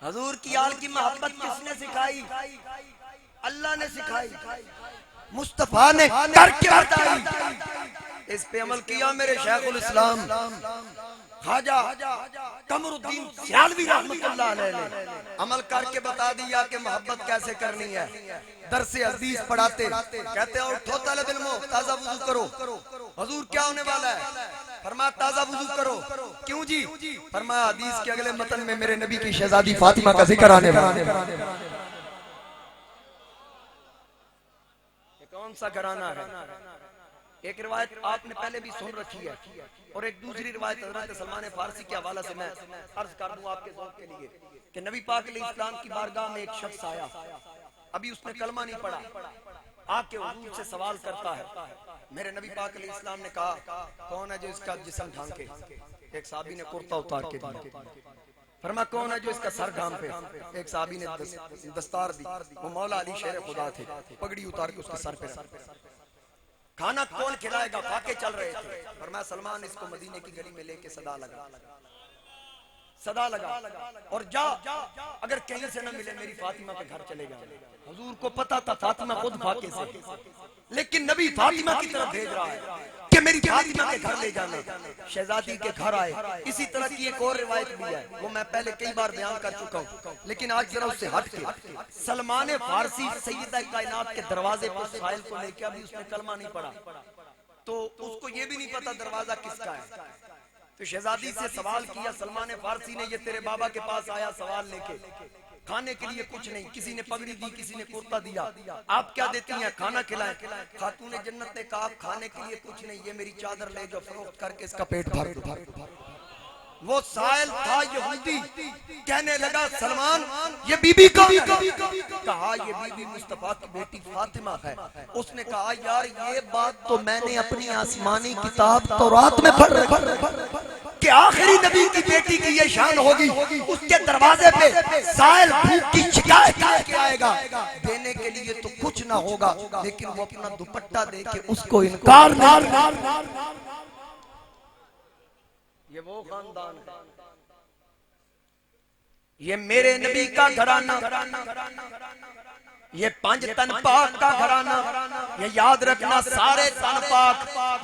हजूर की आल की मोहब्बत किसने सिखाई? अल्लाह ने सिखाई, मुस्तफा ने करके बताई। इस पे अमल किया मेरे शेखुल इस्लाम ख्वाजा कमरुद्दीन सियालवी रहमतुल्लाह अलैह ने अमल करके बता दिया कि मोहब्बत कैसे करनी है। दरसे हदीस पढ़ाते, कहते हैं उठो तलब इल्म, ताजा वुजू करो। हजूर क्या होने वाला है? फरमाया ताजा वुजू करो। क्यों जी? फरमाया हदीस के अगले मतन में मेरे नबी की शहजादी फातिमा का जिक्र आने वाला है। कौन सा घराना है? एक रिवायत आपने पहले भी सुन रखी है और एक दूसरी रिवायत हजरत सलमान फारसी के हवाले से मैं अर्ज कर दूं आपके ज़ौक़ के लिए कि नबी पाक अलैहिस्सलाम की बारगाह में एक शख्स आया, अभी उसने कलमा नहीं पढ़ा, आके हुजूर से सवाल करता है। मेरे नबी पाक अलैहिस्सलाम ने कहा कौन है जो इसका जिस्म ढांके? एक साहबी ने कुर्ता उतार के दिया। फरमा कौन है जो इसका सर ढांपे? एक साहबी ने दस्तार दी, वो मौला अली शेर खुदा थे, पगड़ी उतार के उसके सर पे। खाना कौन खिलाएगा? फाके चल रहे थे। फरमाया सलमान इसको मदीने की गली में लेके सदा लगा और जा, अगर कहीं से न मिले मेरी फातिमा के घर चले जा। हुजूर को पता था फातिमा खुद फाके से, लेकिन नबी फातिमा की तरफ भेज रहा है कि मेरी फातिमा के घर ले जाना। शहजादी के घर आए। इसी तरह की एक और रिवायत भी है, वो मैं पहले कई बार बयान कर चुका हूँ, लेकिन आज जरा उससे हट के सलमान फारसी सैयदा कायनात के दरवाजे पर साहिल को लेके, अभी उसने कलमा नहीं पढ़ा तो उसको ये भी नहीं पता दरवाजा किसका है। तो शहजादी से सवाल किया सलमान फारसी ने, ये तेरे बाबा के पास आया सवाल लेके, खाने के लिए कुछ नहीं, किसी ने पगड़ी दी, किसी ने कुर्ता दिया, आप क्या देती हैं? खाना खिलाएं। खातूने जन्नत ने कहा खाने के लिए कुछ नहीं, ये मेरी चादर ले जो फरोख्त करके इसका पेट भर दो। वो साहिल था यहूदी, कहने लगा सलमान ये बीबी कौन है? कहा ये बीबी मुस्तफा की बेटी फातिमा है। उसने कहा यार ये बात तो मैंने अपनी आसमानी किताब तौरात में पढ़ रखी कि आखिरी नबी की बेटी की ये शान होगी, उसके दरवाजे पे साहिल भूख की शिकायत करके आएगा, देने के लिए तो कुछ ना होगा, लेकिन वो अपना दुपट्टा दे के उसको इनकार नहीं। ये वो खानदान है, ये मेरे नबी का घराना, ये 5 तन पाक का घराना। ये याद रखना सारे तन पाक,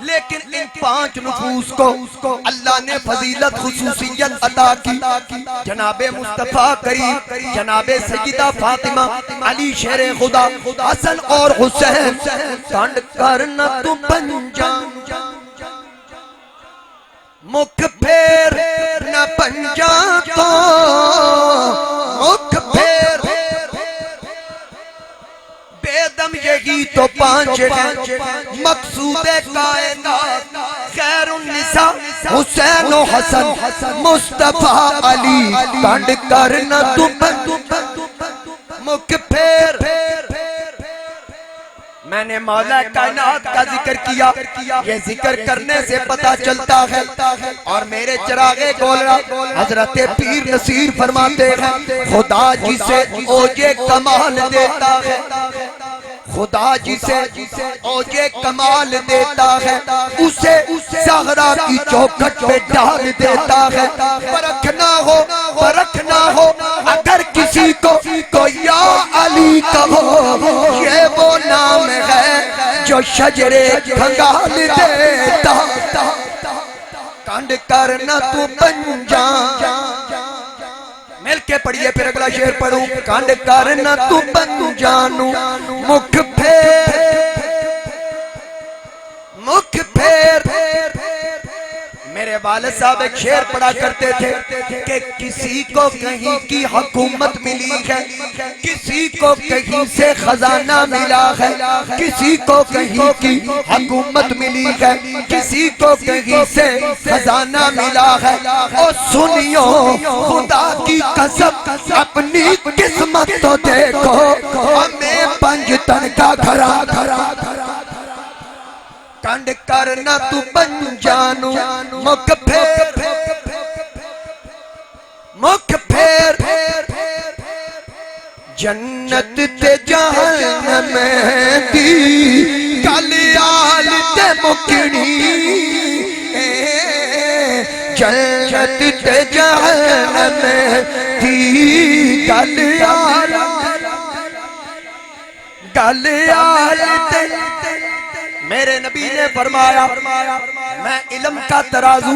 लेकिन इन 5 नफूस को अल्लाह ने फजीलत खुसूसियत अता की। जनाबे मुस्तफा करीम, जनाबे सैयदा फातिमा, अली शेर खुदा, हसन और हुसैन, कंड करना तू पंजान मुख फेर न पंजा तो मुख फेर, बेदम यही तो 5 हैं मकसूद कायनात, खैरुन्निसा हुसैन और हसन मुस्तफा अली, कंड करना तू मुख फेर। मैंने मौला कायनात का जिक्र किया, ये जिक्र करने से पता चलता है। और मेरे चिरागे गोलरा हजरत पीर नसीर फरमाते हैं खुदा जिसे ओजे कमाल देता है खुदा जिसे औजे कमाल देता है उसे ज़हरा की चौखट पे डाल देता है। परखना हो अगर किसी को तो या अली कहो, ये वो नाम है जो शजरे खंगाल देता। कांड करना तू बन जा, मिल के पढ़िए फिर अगला शेर पढ़ूं। कांड करना तू बन जानू, मुख फेर। मेरे वालिद साहब एक शेर पढ़ा करते थे कि किसी को कहीं की हुकूमत मिली है, किसी को कहीं से खजाना मिला है, किसी को कहीं की हुकूमत मिली है, किसी को कहीं से खजाना मिला है। और सुनियो खुदा की कसम अपनी किस्मत तो देखो, हमें पंजतन का घरा। कांड करना तू बन जानू, मुख फेर। जन्नत ते जहन्नम दी कलियाल ते मुकनी, जन्नत ते जहन्नम दी कलियाल ते। मेरे नबी ने फरमाया मैं इल्म का तराजू,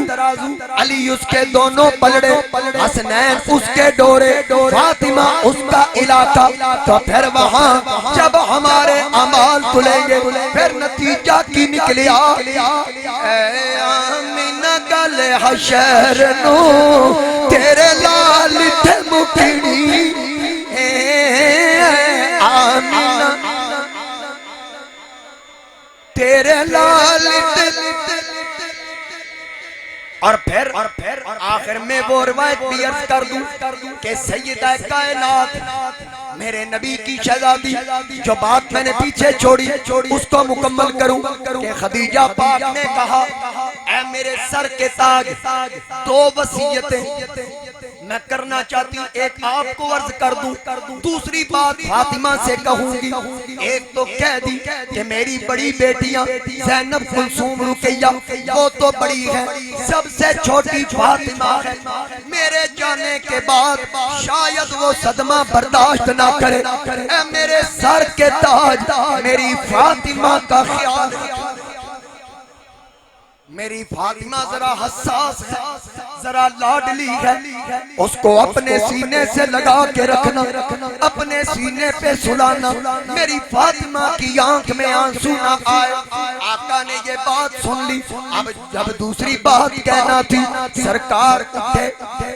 अली उसके दोनों पलड़े, हसनैन उसके डोरे, फातिमा उसका इलाका। तो फिर वहाँ जब हमारे अमाल तुलेंगे फिर नतीजा की निकलिया, आमीना गल हशर नो तेरे लाल थे मुकनी, आमीना तेरे लाल। और फिर आखिर में वो रिवायत भी अर्ज कर दूं कि सैयदा कायनात मेरे नबी की शहजादी, जो बात मैंने पीछे छोड़ी उसको मुकम्मल करूं कि खदीजा पाक ने कहा, ऐ मेरे सर के ताज, दो वसीयतें मैं करना चाहती हूँ, एक आपको अर्ज कर दूं, दूसरी बात फातिमा से कहूंगी। एक तो कह दी कि मेरी बड़ी बेटियां ज़ैनब, कुलसूम, रुकैया वो तो बड़ी है, सबसे छोटी फातिमा है। मेरे जाने के बाद शायद वो सदमा बर्दाश्त ना करे। ऐ मेरे सर के ताज, मेरी फातिमा का ख्याल। मेरी फातिमा जरा हसास है, जरा लाडली है, उसको अपने सीने से लगा के रखना, अपने सीने पे सुलाना। मेरी फातिमा की आंख में आंसू ना आए। आका ने ये बात सुन ली। अब जब दूसरी बात कहना थी, सरकार उठे,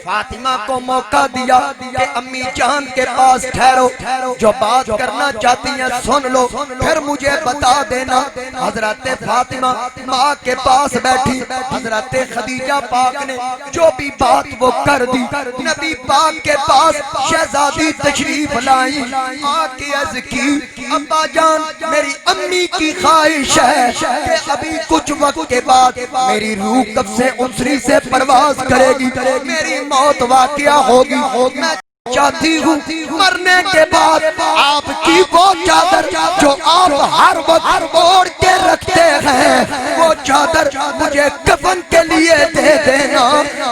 फातिमा को मौका दिया कि अम्मी जान के पास ठहरो, जो बात करना चाहती हैं सुन लो, फिर मुझे बता देना। हजरत फातिमा माँ के पास बैठी, हजरत खदीजा पाक ने जो भी बात वो कर दी। नबी पाक के पास शहजादी तशरीफ लाई, आके अर्ज की, अब्बा जान मेरी अम्मी की ख्वाहिश है कि अभी कुछ वक्त के बाद मेरी रूह कब से उनसरी से परवाज करेगी, मेरी मौत वाक़या होगी। मैं चाहती हूँ मरने के बाद आपकी वो चादर जो आप हर वक्त ओढ़ के रखते हैं, वो चादर मुझे कफन के लिए दे देना,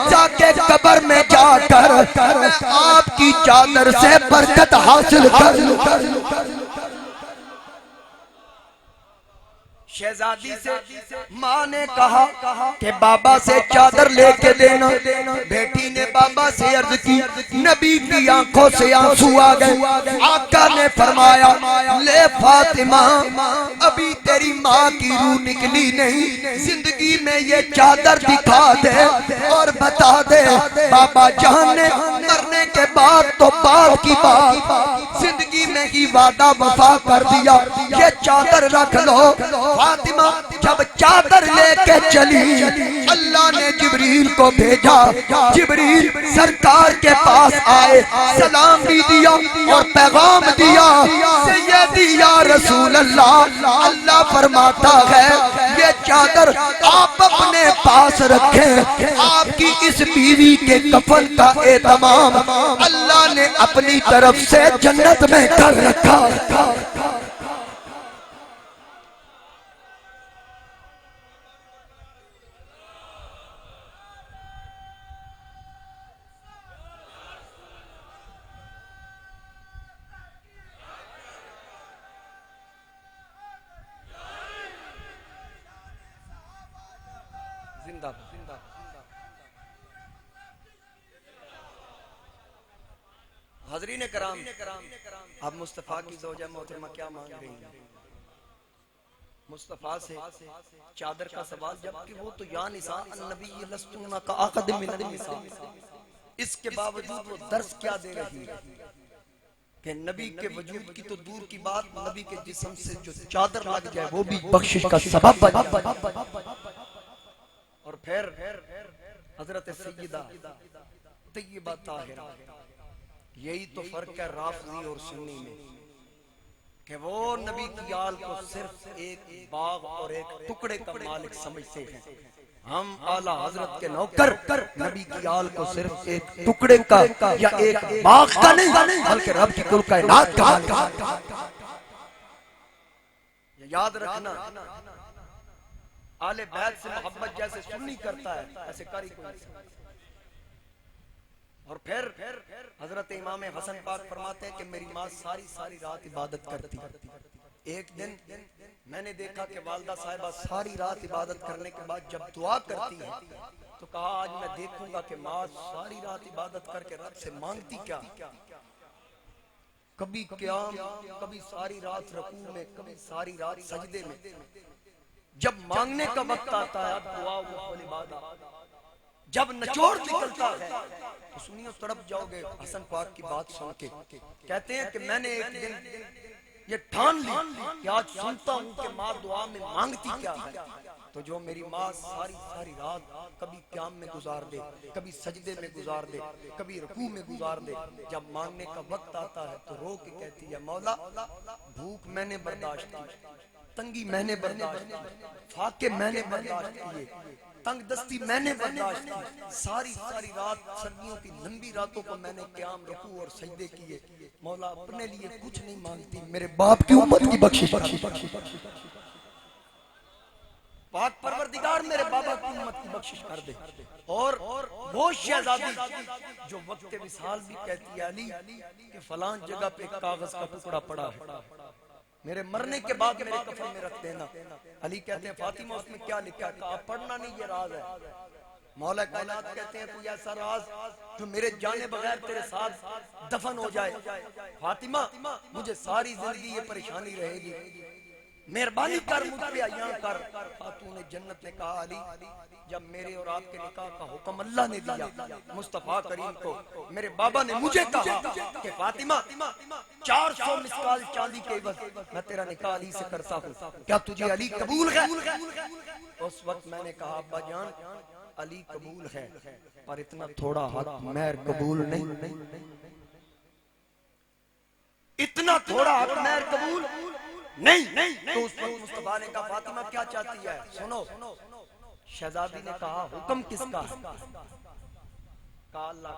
जाके कब्र में जाकर आपकी चादर से बरकत हासिल कर लूं। शहजादी से माँ ने कहा कि बाबा से चादर लेके देना। बेटी ने बाबा से अर्ज की, नबी की आंखों से आंसू आ गए। आका ने फरमाया, ले फातिमा, अभी तेरी माँ की रूह निकली नहीं, जिंदगी में ये चादर दिखा दे और बता दे बाबा जान ने मरने के बाद तो बाद की बात, जिंदगी में ही वादा वफा कर दिया, ये चादर रख लो। फातिमा जब चादर लेके चली, अल्लाह ने जिब्रील को भेजा। जिब्रील सरकार के पास आए, सलाम भी दिया और पैगाम दिया, सैयदी या रसूल अल्लाह, अल्लाह फरमाता है ये चादर आप अपने पास रखें, आपकी इस बीवी के कफन का एहतमाम अल्लाह ने अपनी तरफ से जन्नत में कर रखा। हाज़रीन कराम, अब मुस्तफ़ा की ज़ौजा मोहतरमा क्या मांग रही है? मुस्तफ़ा से चादर का सवाल, जबकि वो तो या निसा अन्नबी लस्तुना का आक़द मिनन निसा, इसके बावजूद वो दर्स क्या दे रही है कि नबी के वजूद की तो दूर की बात, नबी के जिस्म से जो चादर लग जाए वो भी बख्शिश का सबब बन। और फिर हजरत सैयदा तय्यबा ताहिरा, यही तो फर्क है राफ़ज़ी और सुन्नी में कि वो नबी की आल को सिर्फ एक बाग और एक टुकड़े का मालिक समझते हैं। हम आला हजरत के नौकर नबी की आल को सिर्फ एक टुकड़े का या एक बाग का नहीं, बल्कि रब की कुल कायनात का मालिक। याद रखना, आले बैत से मोहब्बत जैसे सुन्नी करता है ऐसे कारी कोई नहीं। और फिर हजरत इमाम हसन पाक फरमाते हैं कि मेरी माँ सारी सारी रात इबादत करती। एक दिन मैंने देखा कि वालदा साहिबा सारी रात इबादत करने के बाद जब दुआ करती है तो कहा आज मैं देखूंगा कि माँ सारी रात इबादत करके रब से मांगती क्या। कभी क़याम, कभी सारी रात रुकू में, कभी सारी रात सजदे में। जब मांगने का वक्त आता है दुआ वो इबादत, जब निचोड़ निकलता है तो सुनियो तड़प जाओगे। हसन पाक की बात सुन के कहते हैं कि मैंने एक दिन ये ठान ली कि आज सुनता हूँ कि माँ दुआ में मांगती क्या है। तो जो मेरी माँ सारी सारी रात कभी क़याम में गुजार दे, कभी सजदे में गुजार दे, कभी रुकू में गुजार दे, जब मांगने का वक्त आता है तो रो के कहती है मौला भूख मैंने बर्दाश्त की, तंगी मैंने बर्दाश्त की, फाके मैंने बर्दाश्त किए, तंग दस्ती मैंने बर्दाश्त की, सारी सारी रात सर्दियों की लंबी रातों को मैंने क़याम, रुकू और सजदे किए। मौला अपने लिए कुछ नहीं मांगती, मेरे बाप की उम्मत की बख्शिश। पाक परवरदिगार मेरे बाबा की उम्मत की बख्शिश कर दे। और वो शहजादी जो वक्त विसाल भी कहती है अली कि फलां जगह पे कागज का टुकड़ा पड़ा है, मेरे मरने के बाद मेरे कफन में रख देना। अली कहते हैं फातिमा उसमें क्या लिखा है? कहा पढ़ना नहीं, ये राज है। मौला कायनात कहते हैं कोई ऐसा राज जो मेरे जाने बगैर तेरे साथ दफन हो जाए। फातिमा मुझे सारी जिंदगी ये परेशानी रहेगी, मेहरबानी कर मुझ पे यहाँ कर। खातून जन्नत ने कहा अली जब मेरे और आपके निकाह का हुक्म अल्लाह ने दिया मुस्तफा करीम को, मेरे बाबा ने मुझे कहा कि फातिमा 400 मिसकाल चांदी के एवज मैं तेरा निकाह अली से करता हूँ, क्या तुझे अली कबूल है? उस वक्त मैंने कहा अब्बा जान अली कबूल है, पर इतना थोड़ा हक मेहर कबूल नहीं, इतना थोड़ा हक मेहर कबूल नहीं। तो उस वक्त मुस्तफा ने कहा फातिमा क्या चाहती है? सुनो। शहजादी ने कहा हुक्म किसका? कहा अल्लाह।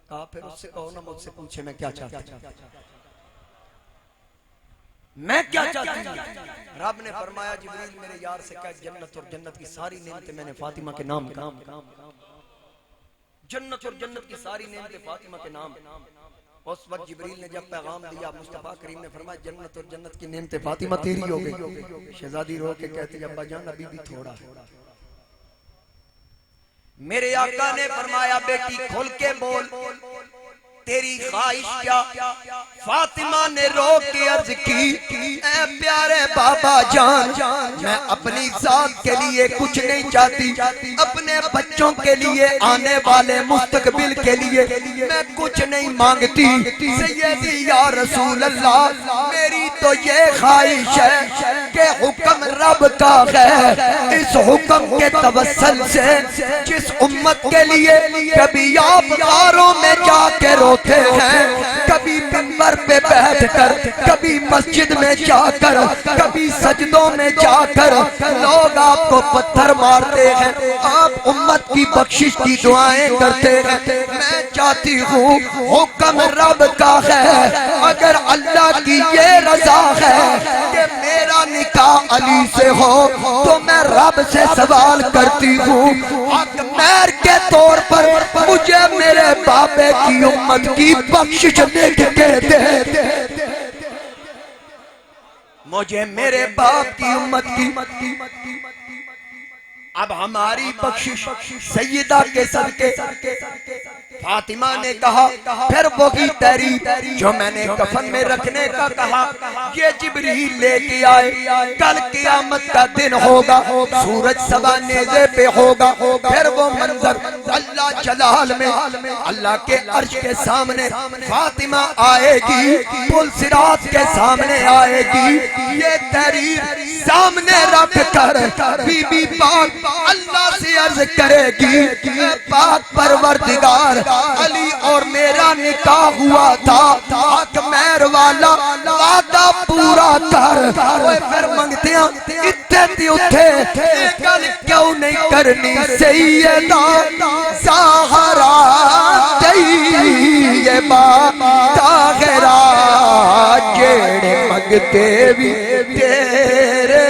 कहा फिर उससे कहो ना मुझसे पूछे मैं क्या चाहती हूँ, मैं क्या चाहती हूँ। रब ने फरमाया जिब्रील मेरे यार से कह जन्नत और जन्नत की सारी नेमतें मैंने फातिमा के नाम, जन्नत और जन्नत की सारी नेमतें फातिमा के नाम। उस वक्त जिब्रील ने जब पैगाम दिया मुस्तफा करीम ने फरमाया जन्नत और जन्नत की नेमतें फातिमा तेरी हो गई। शहजादी रो के कहती अब्बा जान अभी भी थोड़ा है। मेरे आका ने फरमाया बेटी खोल के बोल तेरी ख्वाहिश क्या? फातिमा ने रो के अर्ज की ऐ प्यारे बाबा जान मैं अपनी जात के लिए कुछ नहीं चाहती, अपने बच्चों के लिए आने वाले मुस्तकबिल के लिए मैं कुछ नहीं मांगती। सैयदी या रसूल अल्लाह मेरी तो ये ख्वाहिश है कि हुक्म रब का है, इस हुक्म के तवस्सुल से जिस उम्मत के लिए कभी आप गारों में जाके रोते हैं, कभी मिंबर पे बैठकर, कभी मस्जिद में जाकर, कभी सजदों में जाकर लोग आपको पत्थर मारते हैं, आप उम्मत की बख्शिश की दुआएं करते हैं। मैं चाहती हूँ हुक्म रब का है, अगर अल्लाह की ये रजा है कि मेरा निकाह अली से हो तो मैं रब से सवाल करती हूँ हक मेहर के तौर पर मुझे मेरे बाबे की उम्मत की बख्शिश लिख के दे, मुझे मेरे बाप की उम्मत की अब हमारी बख्शिश सैयदा के सदके फातिमा ने कहा, फिर वही तहरीर जो मैंने कफन में रखने का कहा, ये जिब्रील लेके आए। कल क़यामत का दिन होगा, सूरज सवा नेज़े पे होगा। फिर वो मंजर अल्लाह जलाल में अल्लाह के अर्श के सामने फातिमा आएगी, पुल सिरात के सामने आएगी। ये तहरीर सामने रख कर बीबी पाक अल्लाह से अर्ज करेगी, पाक परवरदिगार, अली और मेरा निकाह हुआ था, हक मेहर वाला वादा पूरा कर। फिर मंगते इत्ते उठे गल क्यों नहीं करनी, सैयदा ज़हरा तैयबा ताहिरा, जेड़े मंगते भी तेरे।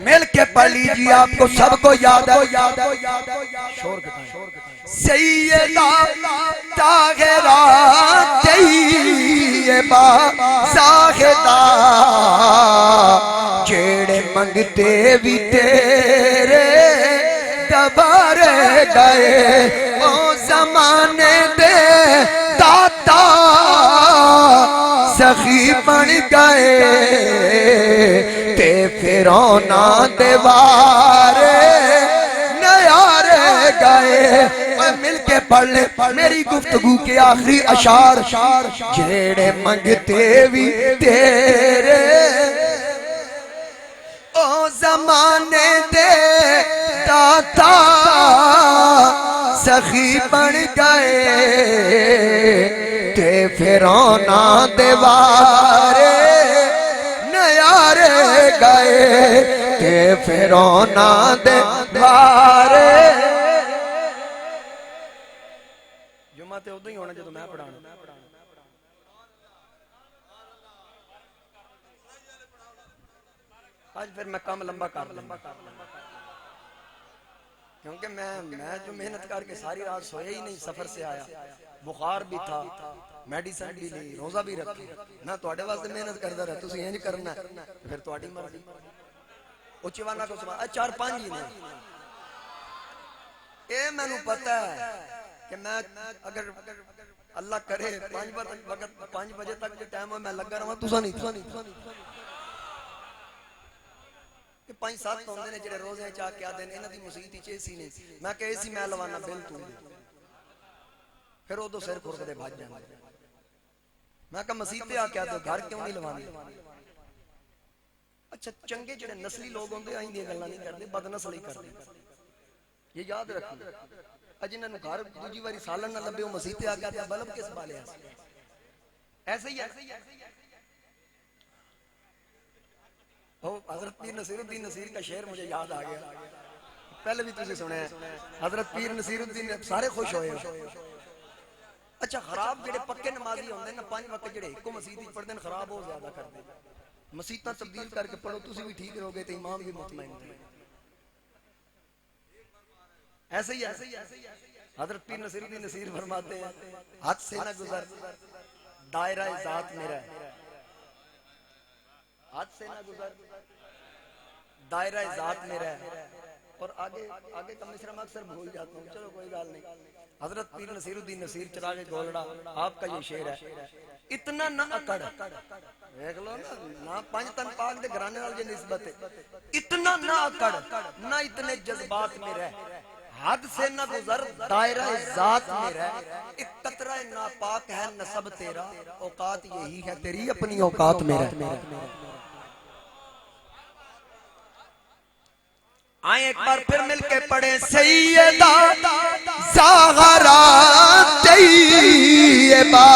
मिल के पढ़ लीजिए, आपको सबको याद है। सैयदा ताहिरा तैयबा ज़ाहिदा, जेड़े मंगते भी तेरे दबारे गए। ओ ज़माने दे दाता सखी बन गए, ते फिरौना दीवारे नयारे गए। मिल के पढ़ ले मेरी गुफ्तगू के आखिरी अशार, जेड़े मंगते भी तेरे ओ ज़माने दे दाता सखी बन गए, ते फिरौना दीवारे नयारे गए, ते फिरौना दीवारे। जुम्मा ते उदों ही होना जो मैं पढ़ाना। आज फिर मैं काम लंबा कर लूंगा, क्योंकि मैं जो मेहनत करके सारी रात सोया ही नहीं, सफर से आया, बुखार भी था, मेडिसिन भी ली, रोजा भी रखी। मैं तुहाडे वास्ते मेहनत करदा रहा, तुसीं इंज करना फिर तुहाडी मर्जी। उच्चवाना को सुबह 4-5 ही ने, ये मैनू पता है कि मैं अगर अल्लाह करे 5 बजे तक जो टाइम हो मैं लगा रहा, तुसा नहीं 5-7 होंदे ने जेड़े रोजे चाह के आदे ने, इन्हां दी मुसीबत च एसी नहीं। मैं कहे एसी मैं लवाना बिल तू, फिर उदो सिर खुरकदे भज जांदे। मैं कहा मसीते आ क्या दो, घर क्यों नहीं लवानी। अच्छा चंगे जेड़े नस्ली लोग होंदे आई दी गल्लां नहीं करदे, बदनस्ली करदे, ये याद रखो। जिन्होंने घर दूजी बारी सालन ना लभे मसीते आ गया, बल्ब किस बाले ऐसे ही है। हजरत पीर नसीरुद्दीन नसीर का शेर मुझे याद आ गया, पहले भी तुझे सुने। हजरत पीर नसीरुद्दीन सारे खुश होए। अच्छा खराब जेड़े पक्के नमाजी होंदे ना, 5 वक्त जेड़े इको मसीत पढ़दे खराब हो ज्यादा करदे, मसीतां तब्दील करके पढ़ो, तुसी भी ठीक रहोगे तो इमाम भी मुतमईन रहे। ऐसे ही हजरत पीर नसीरुद्दीन नसीर फरमाते हैं, हाथ से ना गुजर दायरा ज़ात मेरा, हाथ से ना गुजर दायरा ज़ात मेरा। और आगे का मिसरा मैं अक्सर भूल जाता हूँ, चलो कोई बात नहीं। हजरत पीर नसीरुद्दीन नसीर चिरागे गोलड़ा आपका ये शेर है, इतना ना अकड़, देख लो ना 5 तन पाक दे घराने वाले जो निस्बत है, इतना ना अकड़ ना इतने जज्बात में रह, हद से ना गुजर दायरा ज़ात में रह, एक कतरा नापाक है नसब तेरा, औकात यही है तेरी अपनी औकात में रह। आए एक बार फिर मिलके पढ़े, सैयदा ज़हरा तैयबा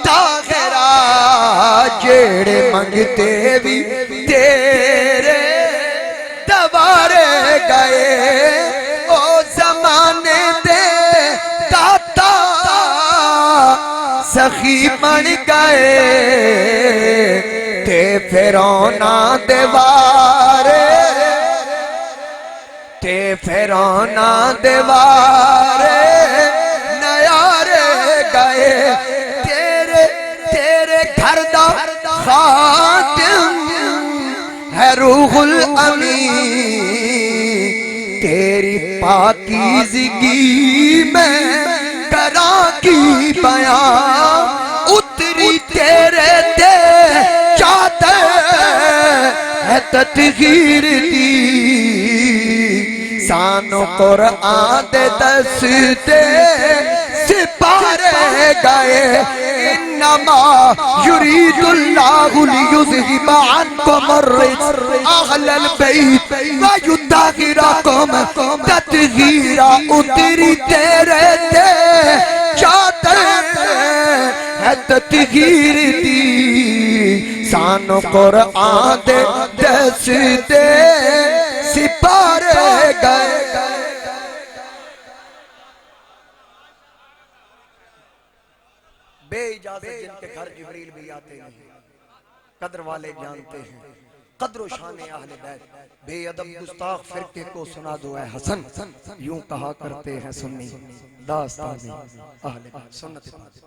ताहिरा, जेड़े मंगते भी तेरे दबारे गए। ओ ज़माने दे दाता सखी बन गए, ते फिरौना दीवारे, ते फिरौना दीवारे नयारे गए। तेरे घर दा खातिम है रूहुल अमीन, पाकीज़गी में करा की बयां उतरी तेरे ते चादर है तत्हीर दी सानो कुरान दे दसते सिपारे गए इन्नमा युरीदुल्लाहु लियुज़हिबा अन्कुम अर्रिज्स अहलल बैत व युत्तहिरकुम तत्हीरा उतरी तेरे ते चादर है तत्हीर दी सानो कुरान दे दसते सिपारे गए। बेइजाजत जिनके घर जिब्रील भी आते हैं, कद्र वाले जानते हैं कद्र शान अहले बैत। बेअदब गुस्ताख फिरके को सुना दो ऐ हसन, यूं कहा करते हैं सुन्नी दास्तान अहले बैत। सुन्नत